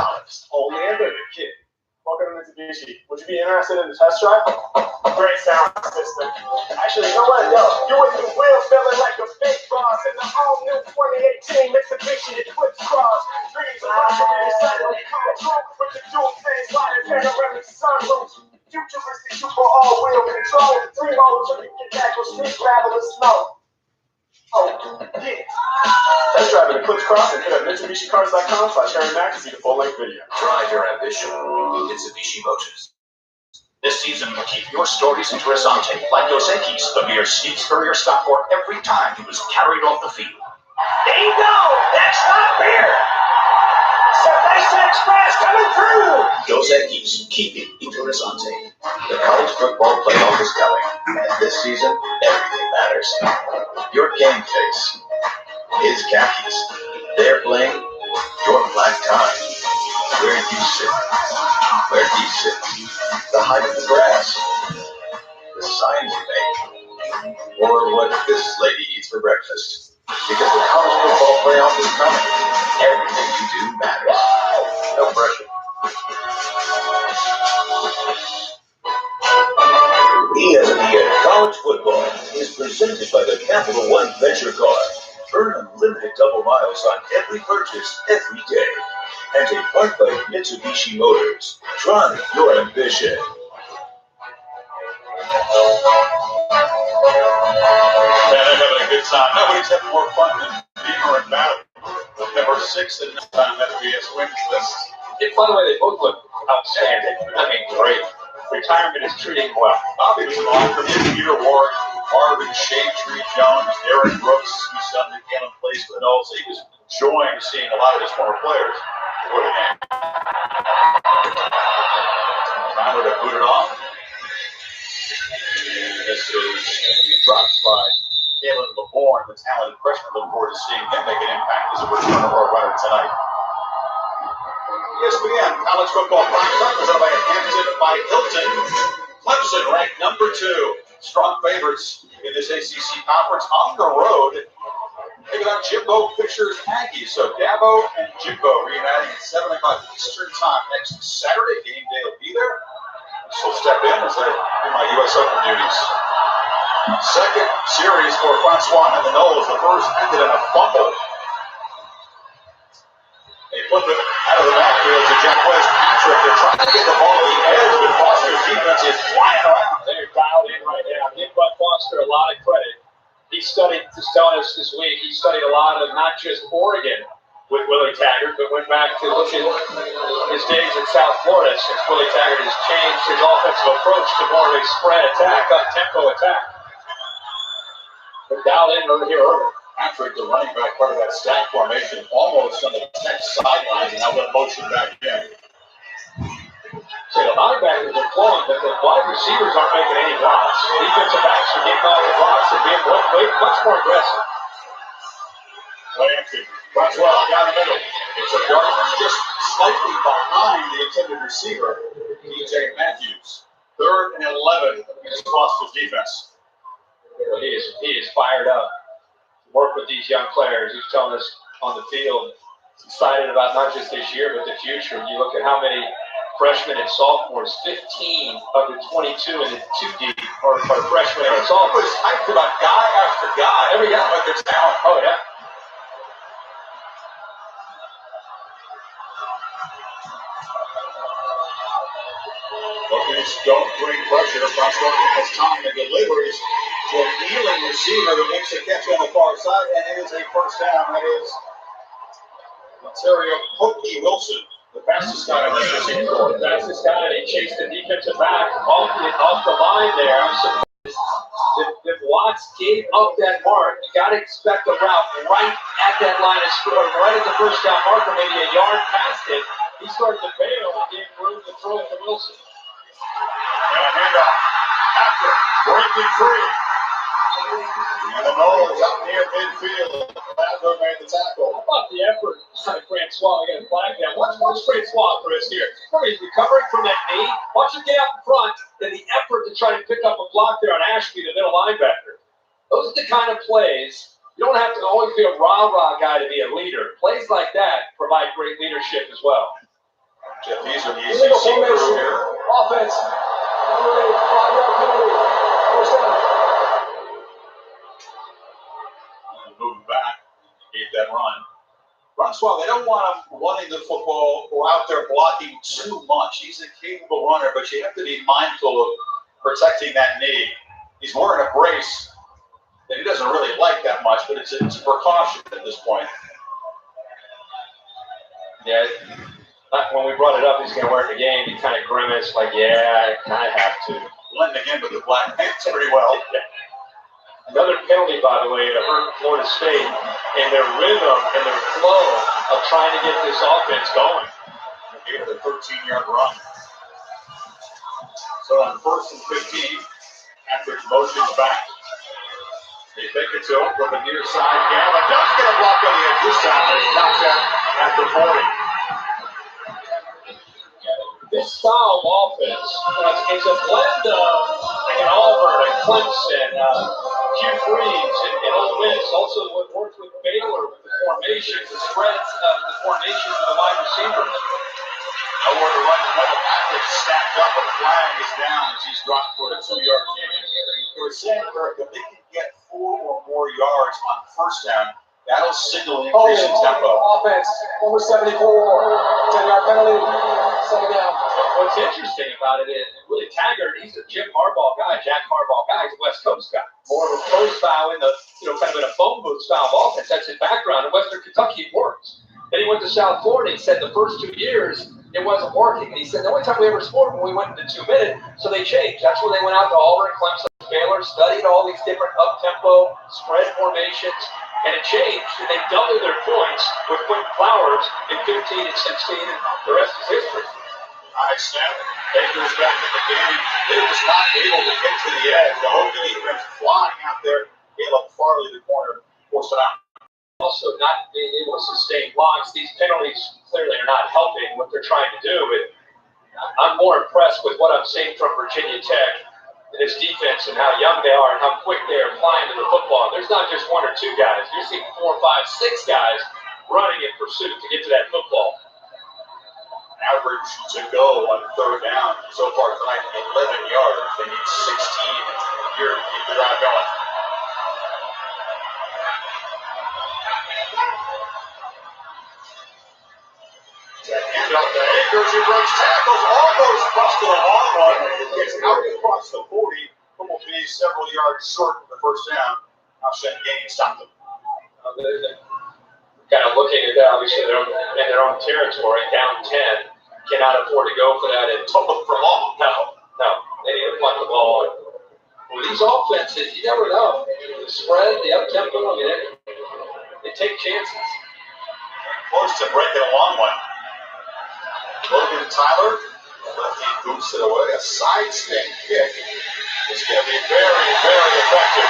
Only at Burger King. Welcome to Mitsubishi. Would you be interested in the test drive? Great sound system. Actually, you know what? Yo, you're with the wheel feeling like a big boss in the all-new 2018 Mitsubishi Eclipse Cross. Dreams of luxury settle come true with the dual phase sliding panoramic sunroof. Futuristic super all-wheel control. 3 modes so you can tackle street gravel and snow. Oh, yeah. Test drive an Eclipse Cross and hit up MitsubishiCars.com/HarryMac to see the full-length video. Drive your ambition. Mitsubishi Motors. This season will keep your stories interessante, like Dos Equis, the beer Steve Spurrier stopped for every time he was carried off the field. Bingo! That's not beer! Cerveza Express coming through! Dos Equis, keep it interessante. The college football playoff is coming, and this season, everything matters. Your game face, his khakis, they're playing, your black tie, where you sit, where he sits, the height of the grass, the signs you make, or what this lady eats for breakfast. Because the college football playoff is coming, everything you do matters. No pressure. ESPN College Football is presented by the Capital One Venture Card. Earn unlimited double miles on every purchase every day. And take part by Mitsubishi Motors. Drive your ambition. Man, they're having a good time. Nobody's having more fun than Beamer and Mount. Number 6 in this time FBS wins list. And by the way, they both look outstanding. I mean, great. Retirement is treating well. Obviously, on from Peter Ward, Marvin, Shane Tree Jones, Derek Brooks, whose son Kevin plays for the Knowles. He was enjoying seeing a lot of his former players before the game. Tyler to boot it off. This is dropped by Kalen LeBourne, the talented freshman. Looking forward to seeing him make an impact as a returner or a runner tonight. ESPN College Football Prime Time presented by Hampton by Hilton. Clemson ranked number 2. strong favorites in this ACC conference on the road. Take it on Jimbo Fisher's Aggies. So Dabo and Jimbo reuniting at 7 o'clock Eastern time next Saturday. Game day will be there. So step in as I do my U.S. Open duties. Second series for Francois and the Knowles. The first ended in a fumble. They flip it out of the backfield to Jacquez Patrick. They're trying to get the ball to the edge, but Foster's defense is flying around. They're dialed in right now. Give Bud Foster a lot of credit. He studied, just telling us this week, he studied a lot of not just Oregon with Willie Taggart, but went back to look at his days in South Florida since Willie Taggart has changed his offensive approach to more of a spread attack, up-tempo attack. They're dialed in over here early. Patrick, the running back, part of that stack formation, almost on the Tech sideline, and now they're motion back in. So the linebackers are flowing, but the wide receivers aren't making any blocks. Defensive backs are getting off the blocks and being much more aggressive. Play action. Francois down the middle. It's a yard just slightly behind the intended receiver, DJ Matthews. 3rd and 11 against Foster's defense. Well, he is fired up to work with these young players. He's telling us on the field, he's excited about not just this year, but the future. You look at how many freshmen and sophomores, 15 of the 22 in the 2D are freshmen and sophomores. It's hyped about guy after guy. Every guy. But their talent. Oh, yeah. Rookies don't bring pressure. Francois has time and delivers to a kneeling receiver that makes a catch on the far side, and it is a first down. That is Ontario Pokey Wilson, the fastest guy in this receiving corps. The fastest guy, and he chased the defensive back off the line there. If Watts gave up that mark, you got to expect a route right at that line of scoring, right at the first down marker, maybe a yard past it. He started to bail and gave room to throw it to Wilson. And a handoff after breaking free. And the Knowles up near midfield. Glasgow made the tackle. How about the effort by Francois? We got a flag down. Watch Francois, Chris, here. Remember, he's recovering from that knee. Watch him get out in front, then the effort to try to pick up a block there on Ashby, the middle linebacker. Those are the kind of plays. You don't have to always be a rah-rah guy to be a leader. Plays like that provide great leadership as well. Jeff Eason, the ACC crew here. Offense. Number 8, 5-yard penalty. First down. Moving back, gave that run. Francois, they don't want him running the football or out there blocking too much. He's a capable runner, but you have to be mindful of protecting that knee. He's wearing a brace that he doesn't really like that much, but it's a precaution at this point. Yeah, when we brought it up, he's going to wear it in the game. He kind of grimaced, like, yeah, I kind of have to. Blending in with the black pants pretty well. Another penalty, by the way, to hurt Florida State and their rhythm and their flow of trying to get this offense going. They gave it a 13-yard run. So on 1st and 15, Patrick motions back. They take it to him from the near side. Galvin does get a block on the edge this time, but it's knocked out after 40. This style of offense is a blend of Auburn and Clemson, Hugh Freeze and Ole Miss. Also, what worked with Baylor with the formations, the spreads of the formations of the wide receivers. Nowhere to run the middle. Patrick stacked up, a flag is down as he's dropped for a 2-yard gain. They were saying, Kirk, if they can get 4 or more yards on first down, that'll signal an increase in tempo. Offense, number 74, 10-yard penalty, second down. What's interesting about it is, Willie Taggart, he's a Jim Harbaugh guy, Jack Harbaugh guy, he's a West Coast guy. More of a pro style in the, kind of in a phone booth style of offense. That's his background. In Western Kentucky, it works. Then he went to South Florida. He said the first 2 years, it wasn't working. And he said the only time we ever scored when we went into 2 minutes, so they changed. That's when they went out to Auburn, Clemson, Baylor, studied all these different up-tempo spread formations, and it changed. And they doubled their points with Quentin Flowers in 15 and 16, and the rest is history. Nice snap. Baker's back in the game. They was not able to get to the edge. The Hokie defense flying out there. Caleb Farley, the corner, forced it out. Also, not being able to sustain blocks. These penalties clearly are not helping what they're trying to do. But I'm more impressed with what I'm seeing from Virginia Tech. this defense and how young they are and how quick they are flying to the football. There's not just one or two guys. You're seeing 4, 5, 6 guys running in pursuit to get to that football. Average to go on third down so far tonight, 11 yards. They need 16 here to keep the drive going. Hand out to Akers, who breaks tackles, almost busted a long one. Gets out across the 40. Will be several yards short of the first down. Now Gain stopped them. They're kind of looking at that. Obviously, they're in their own territory, down 10. Cannot afford to go for that and Total for long. No. They need to punt the ball. Well, these offenses, you never know. The spread, the up-tempo, I mean, they take chances. Close to breaking a long one. Logan Tyler, lefty boots it away. A side step kick. It's going to be very, very effective.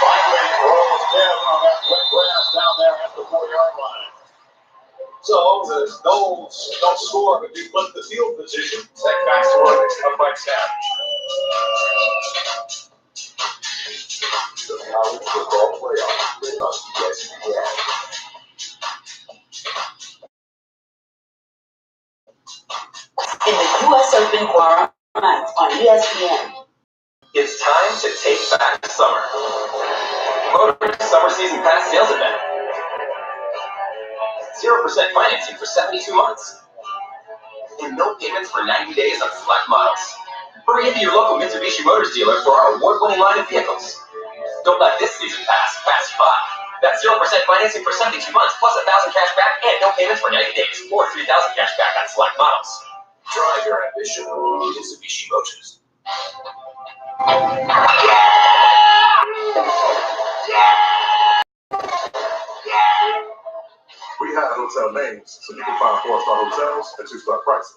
Finally, rolls down on that wet grass down there at the 4-yard line. So there's no score, but you flip the field position. Zach back to work. Upright snap. The college football playoff with ESPN. In the U.S. Open tonight on ESPN. It's time to take back summer. Motor's Summer Season Pass sales event. 0% financing for 72 months. And no payments for 90 days on select models. Hurry into your local Mitsubishi Motors dealer for our award-winning line of vehicles. Don't let this season pass you by. That's 0% financing for 72 months, plus 1,000 cash back and no payments for 90 days, or 3,000 cash back on select models. Drive your ambition with Mitsubishi Motors. We have hotel names, so you can find 4-star hotels at 2-star prices.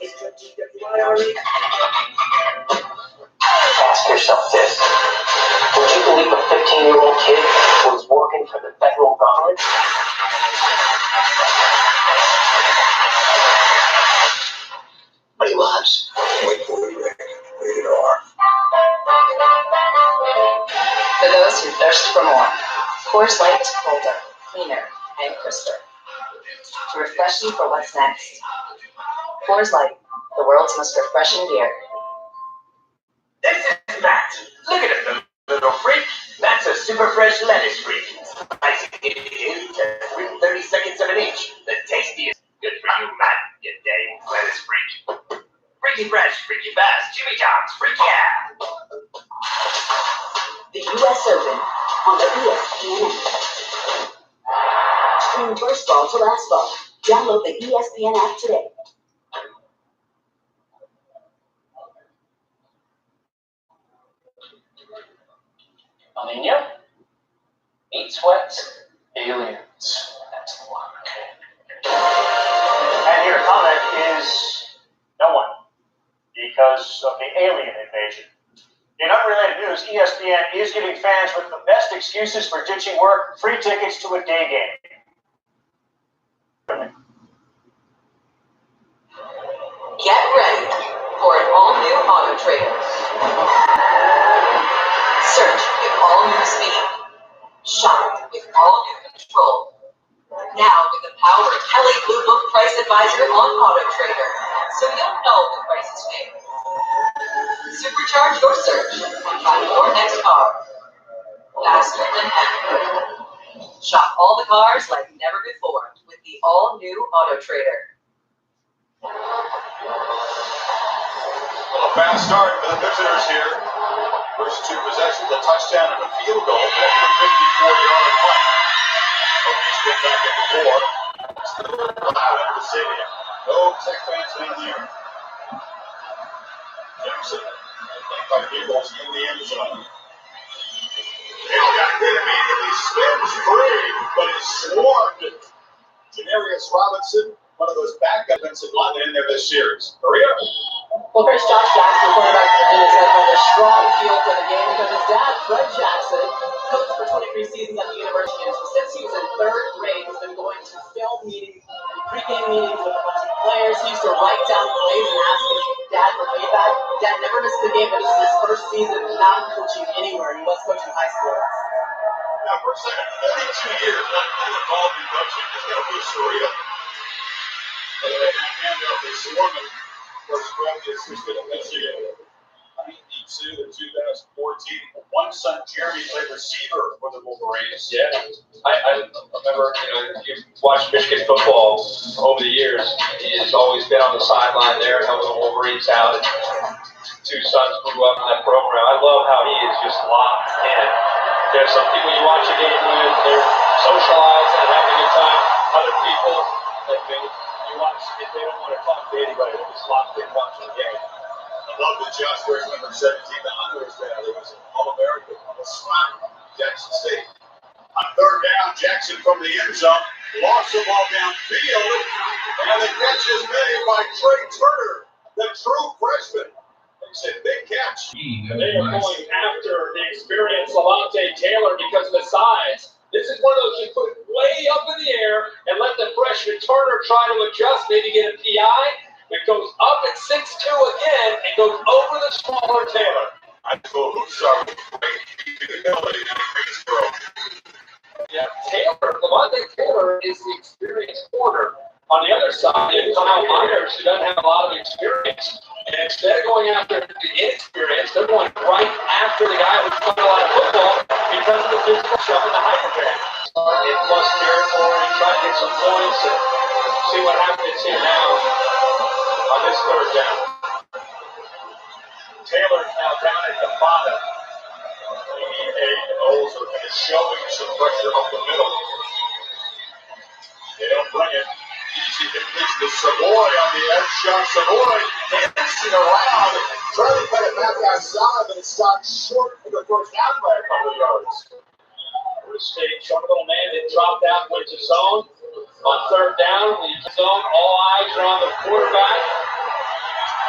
Ask yourself this. Would you believe a 15-year-old kid was working for the federal government? Money Lives. Wait for the ring. Rated R. For those who thirst for more, Coors Light is colder, cleaner, and crisper. To refresh you for what's next. Coors Light, the world's most refreshing beer. This is Matt. Look at him, the little freak. Matt's a super fresh lettuce freak. Spicy in with 30 seconds of an inch. The tastiest. Good for you, Matt, you dang lettuce freak. Freaky fresh, freaky fast, Jimmy John's, freaky yeah. The U.S. Open on the ESPN. Stream first ball to last ball. Download the ESPN app today. Alenia? Eat sweat. Aliens. That's the one. And your comment is no one, because of the alien invasion. In unrelated news, ESPN is giving fans with the best excuses for ditching work free tickets to a day game. Get ready for an all-new Auto Trader. Search with all-new speed. Shop with all-new control. Now with the power of Kelly Blue Book Price Advisor on Auto Trader, so you'll know the price is fair. Supercharge your search and find your next car faster than ever. Shop all the cars like never before with the all-new Auto Trader. Well, a fast start for the visitors here. First 2 possessions, a touchdown and a field goal after a 54-yard punt. Hokies get back at the 4. Still allowed at the stadium. No Tech fans in there. Jackson, by the Eagles in the end zone. Hill got hit immediately, spins free, but he's swarmed. Janarius Robinson, one of those backup defensive linemen in there this series. Maria? Well, Chris, Josh Jackson, quarterback for Virginia Tech, has a strong feel for the game because his dad, Fred Jackson, coached for 23 seasons at the university. And since he was in 3rd grade, he's been going to film meetings and pregame meetings with a bunch of players. He used to write down plays and ask his dad for feedback. Dad never missed the game, but this is his first season not coaching anywhere. He was coaching high school. Yeah, for a second, 42 years not involved in coaching. It's got to be surreal. And this woman was the assistant at Michigan. 92 to 2014. One son, Jeremy, played receiver for the Wolverines. Yeah, I remember, you watched Michigan football over the years. He's always been on the sideline there, helping the Wolverines out. And two sons grew up in that program. I love how he is just locked in. There's some people you watch a game with, they're socializing and having a good time. Other people, like you watch, if they don't want to talk to anybody, they're just locked in watching the game. I love that Josh wears number 17, the Honduras guy that was an All-American on the slot, Jackson State. On third down, Jackson from the end zone lost the ball downfield, and the catch is made by Trey Turner, the true freshman. It's a big catch. They are going after the experienced Levante Taylor because of the size. This is one of those you put way up in the air and let the freshman Turner try to adjust, maybe get a PI. It goes up at 6'2" again and goes over the smaller Taylor. I told Hussar great ability and great throw. Yeah, Levante Taylor is the experienced corner. On the other side, you have Kyle Myers, who doesn't have a lot of experience. And instead of going after the inexperienced, they're going right after the guy who's played a lot of football because of the physical shove and the height advantage. In plus territory, try to get some points and see what happens here now on this third down. Taylor's now down at the bottom. The Knowles are kind of showing some pressure up the middle. They don't bring it. Easy completion to Savoy on the edge shot. Savoy dancing around, trying to cut it back outside, but it stopped short for the first down by a couple of yards. Florida State, short little man that dropped out, went to zone. On third down, the zone, all eyes are on the quarterback.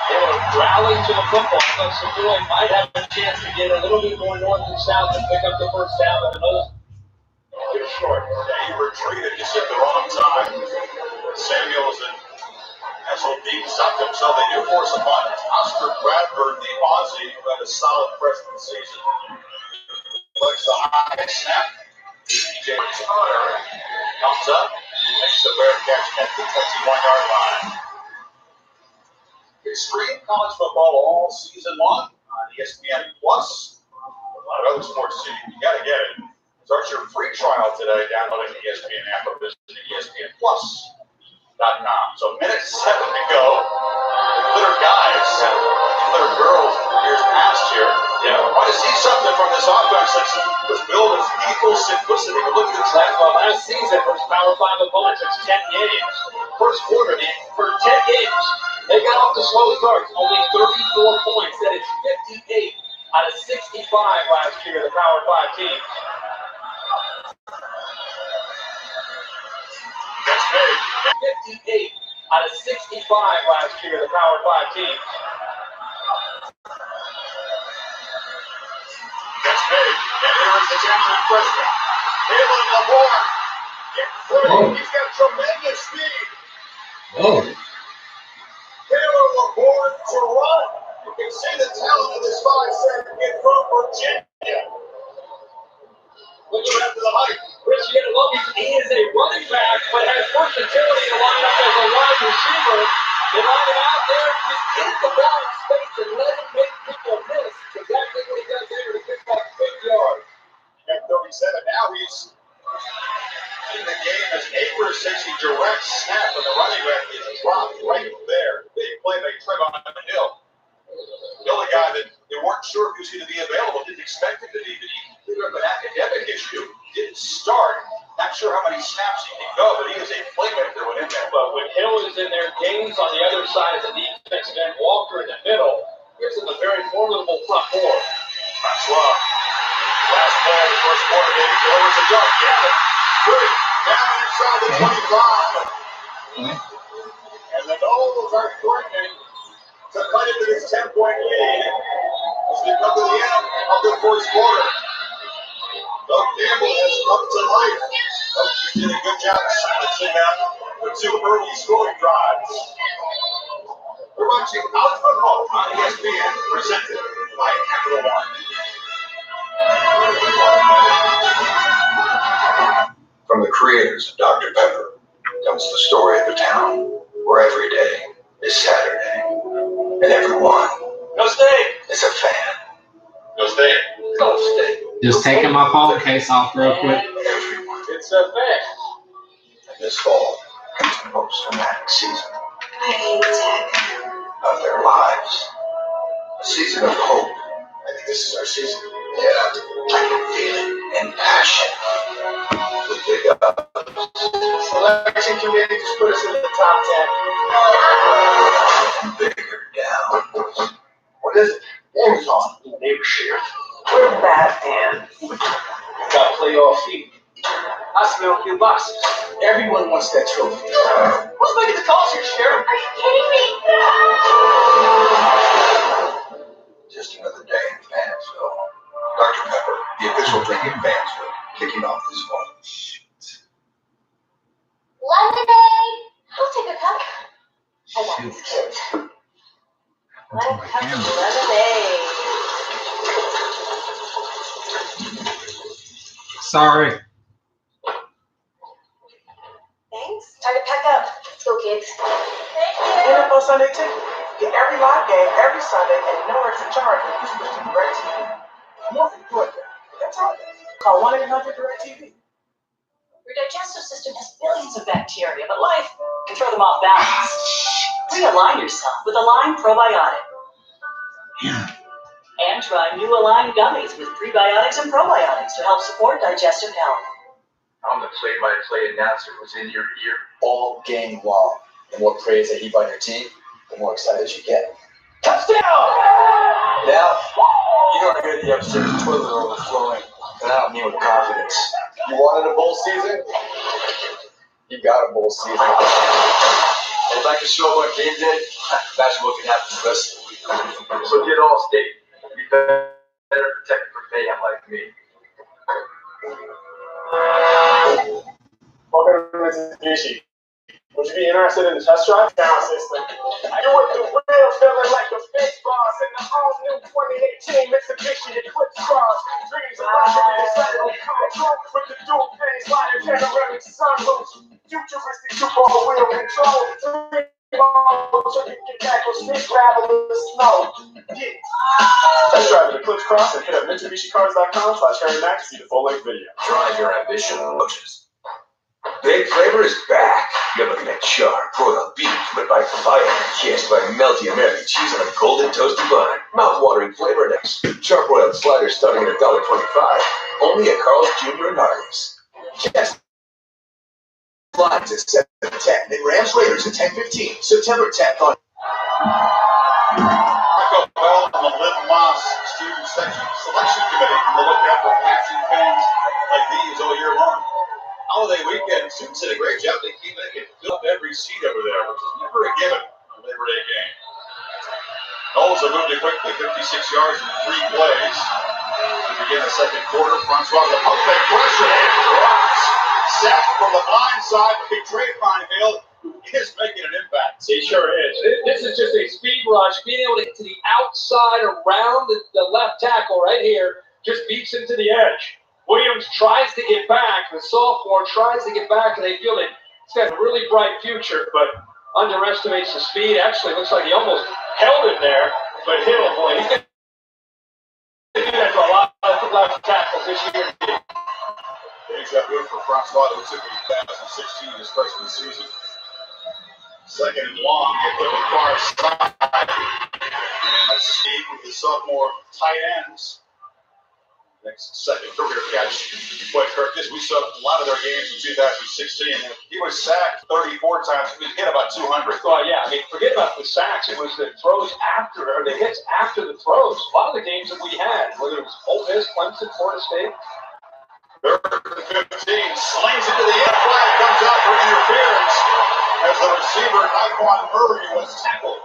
They were rallying to the football. So Savoy might have a chance to get a little bit more north and south and pick up the first down with another. Too short. Yeah, he retreated just at the wrong time. Samuels and SOB stopped himself. They do force a punt. Oscar Bradford, the Aussie, who had a solid freshman season. Looks the high snap. James Hunter comes up, makes the Bearcats at the 21-yard line. Extreme college football all season long on ESPN Plus. A lot of other sports too. You got to get it. Start your free trial today. Downloading the ESPN app or visiting ESPNplus.com. So minute 7 to go. Glitter guys, glitter girls years past here. Yeah, want to see something from this offense that was built with equal simplicity. But look at the track. Well, last season was Power 5 opponents. It's 10 games. First quarter, for 10 games, they got off to slow starts. Only 34 points. That is 58 out of 65 last year, the Power 5 teams. That's big. 58 out of 65 last year, the Power 5 teams. That's big. And here is the challenge freshman. Taylor Lamore. Get through. He's got tremendous speed. Oh. Taylor Lamore to run. You can see the talent of this 5'7" kid from Virginia. Looking after the height. Chris, you gotta love he is a running back, but has versatility to line up as a wide receiver. They line him out there, just get the ball in space and let him make people miss. Exactly what he does there to pick up 50 yards. At 37, now he's in the game as Akers takes a direct snap, and the running back is dropped right there. Big play by Trevon Hill. Hill, a guy that they weren't sure if he was going to be available, didn't expect him to be, but he threw up an academic issue. Didn't start. Not sure how many snaps he can go, but he is a playmaker when in there. But when Hill is in there, Gaines on the other side of the defense, and then Walker in the middle, gives him a very formidable front four. Francois. Last play of the first quarter, David delivers a dunk. Yeah, good. Down inside the 25. And the Knowles are threatening to cut into this 10-point lead as we come to the end of the first quarter. Doug Campbell has come to life. Coach did a good job silencing them with 2 early scoring drives. watching college football on ESPN, presented by Capital One. From the creators of Dr. Pepper comes the story of a town where every day is Saturday, and everyone Go State! is a fan. Go State. Go State. Just taking my phone case off real quick. Everyone. It's a fact. And this fall comes the most dramatic season I hate tech. of their lives. A season of hope. I think this is our season. Yeah, I can feel it. And passion. With big ups. Selection committee just put us in the top 10. And bigger down. What is it? Game's on. Neighbor share. We're Batman. Got playoff feet. I smell a few boxes. Everyone wants that trophy. Who's making the calls here, Sheriff? Are you kidding me? Just another day in Fansville. Dr. Pepper, the official drink in Fansville, kicking off this fall. Lemonade! I'll take a cup. I got Shoot. these kids. That's One on my cup of camera. lemonade. Sorry. Thanks. Time to pack up. Let's go, kids. Thank you. NFL Sunday ticket. Get every live game every Sunday and no extra charge when you switch to DirecTV. More than Georgia. That's all. Call 1-800-DirecTV. Your digestive system has billions of bacteria, but life can throw them off balance. Realign yourself with Align Probiotic. And try new Align gummies with prebiotics and probiotics to help support digestive health. I'm the play-by-play announcer who's in your ear. All game long. The more praise they heap on your team, the more excited you get. Touchdown! Now, you don't hear the upstairs toilet overflowing, and I don't mean with confidence. You wanted a bowl season? You got a bowl season. And if I can show what game did, imagine what can happen the rest of the week. So get all state. Be better protected from mayhem like me. Welcome to Mitsubishi. Would you be interested in the test drive? Sound system. You with the wheel, feeling like a big boss in the all-new 2018 Mitsubishi Eclipse Cross. Dreams of luxury decided to come true with the dual phase sliding panoramic sunroofs. Futuristic super wheel control. So you can tackle street gravel in the snow. Yeah. Test drive the Eclipse Cross and hit up MitsubishiCars.com/HarryMac to see the full-length video. Drive your ambition coaches. Big Flavor is back. You're looking at sharp, royal beef lit by fire, kissed by melty American cheese on a golden toasty bun. Mouth-watering flavor next. Sharp royal sliders starting at $1.25. Only at Carl's Jr. and Hardee's. Just flies at 7:10 and Rams Raiders at 10:15. September 10th on. Taco Bell and the Liv Moss Student Section Selection Committee will look out for passing fans like these all year long. Holiday weekend, students did a great job. They came in and fill up every seat over there, which is never a given on a Labor Day game. Knowles have moved it quickly, 56 yards in 3 plays. To begin the second quarter, Francois with a pump fake pressure and drops. Sacked from the blind side by Trey Finehill, who is making an impact. He sure is. This is just a speed rush. Being able to get to the outside around the left tackle right here just beats him to the edge. Williams tries to get back. The sophomore tries to get back, and they feel that he's got a really bright future, but underestimates the speed. Actually, looks like he almost held him there, but Hill, boy, he's going to do that to a lot of left tackles this year. Things got good for Francois, who took a 2016 his freshman season. Second and long at the far side. And let's see with the sophomore tight ends. Next second career catch. Boy, Kirkus, we saw a lot of their games in 2016. He was sacked 34 times. He hit about 200. Well, yeah, I mean, forget about the sacks. It was the throws after, or the hits after the throws. A lot of the games that we had, whether it was Ole Miss, Clemson, Florida State. Third and 15, slings into the end flag, comes out for interference as the receiver, Naquan Murray, was tackled.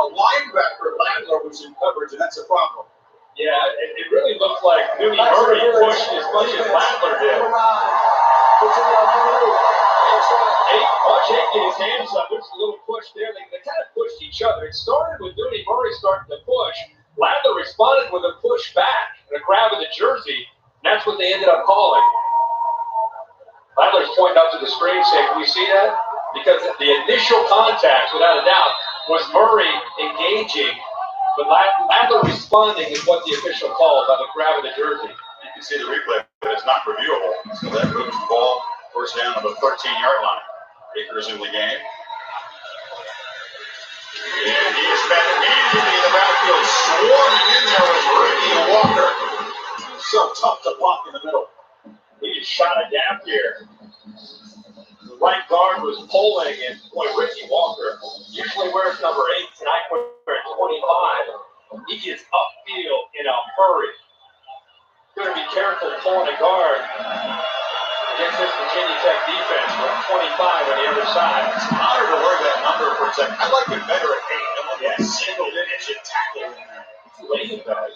A linebacker, Landler, was in coverage, and that's a problem. Yeah, it really looked like Newton Murray pushed as much as Landler did. Watch Hake get his hands up. There's a little push there. They kind of pushed It started with Dooney Murray starting to push. Ladler responded with a push back and a grab of the jersey. And that's what they ended up calling. Ladler's pointing up to the screen saying, can we see that? Because the initial contact, without a doubt, was Murray engaging. But Ladler responding is what the official called by the grab of the jersey. You can see the replay, but it's not reviewable. So that moves the ball first down on the 13-yard line. Baker's in the game. And he is met immediately in the backfield, swarming in there with Ricky Walker. So tough to block in the middle. He shot a gap here. The right guard was pulling, and boy, Ricky Walker usually wears number 8. Tonight wearing 25. He gets upfield in a hurry. Going to be careful pulling a guard against this Virginia Tech defense. We're 25 on the other side. It's an honor to wear that number for Tech. I like it better at 8. I like that single-digit tackle in there. Lady bag.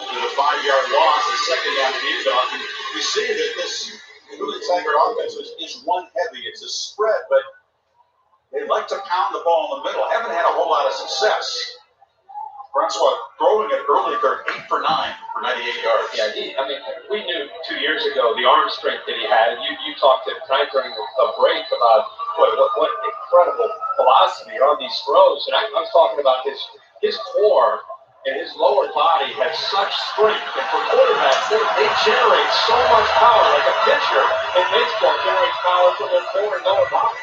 To the 5-yard loss, the second down and handoff. And you see that this really Tiger offense is run heavy. It's a spread, but they like to pound the ball in the middle. Haven't had a whole lot of success. Francois throwing it early, they're 8 for 9 for 98 yards. Yeah, we knew 2 years ago the arm strength that he had. And you talked to tonight during a break about what incredible velocity on these throws. And I was talking about his core and his lower body has such strength. And for quarterbacks, they generate so much power. Like a pitcher in baseball generates power from their core and lower body.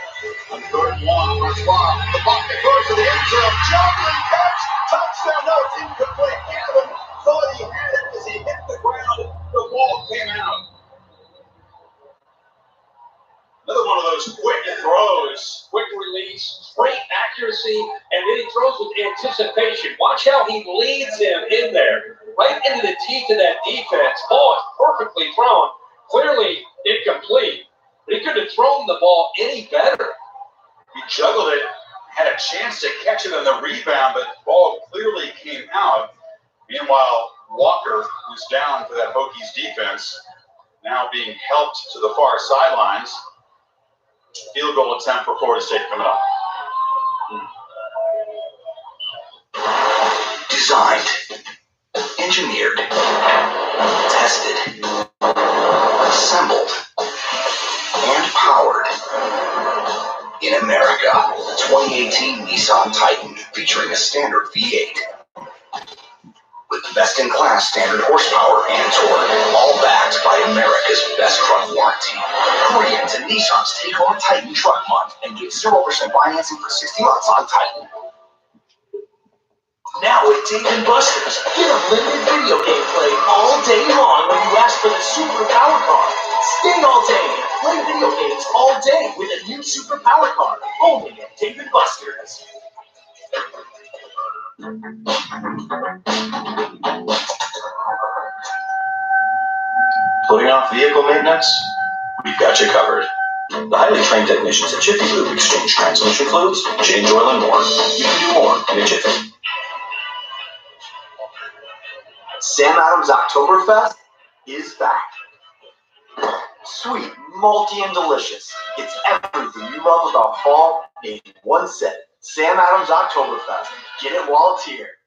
On 3rd and 1, Francois, the pocket goes to the end zone. Jumping catch, touchdown. No, it's incomplete. Gavin thought he had it as he hit the ground. The ball came out. Another one of those quick throws. Quick release, great accuracy, and then he throws with anticipation. Watch how he leads him in there, right into the teeth of that defense. Ball is perfectly thrown. Clearly incomplete, but he couldn't have thrown the ball any better. He juggled it, had a chance to catch it on the rebound, but the ball clearly came out. Meanwhile, Walker, who's down for that Hokies defense, now being helped to the far sidelines. Field goal attempt for Florida State coming up. Designed, engineered, tested, assembled, and powered in America. The 2018 Nissan Titan featuring a standard V8 with best-in-class standard horsepower and torque, all backed by America's best truck warranty. Hurry into Nissan's Take Home Titan Truck Month and get 0% financing for 60 months on Titan. Now at Dave & Buster's, get unlimited video game play all day long when you ask for the Super Power Card. Stay all day and play video games all day with a new Super Power Card, only at Dave & Buster's. Putting off vehicle maintenance? We've got you covered. The highly trained technicians at Jiffy Lube exchange transmission fluids, change oil, and more. You can do more in a Jiffy. Sam Adams Oktoberfest is back. Sweet, malty, and delicious. It's everything you love about fall in one set. Sam Adams Oktoberfest. Get it while it's here.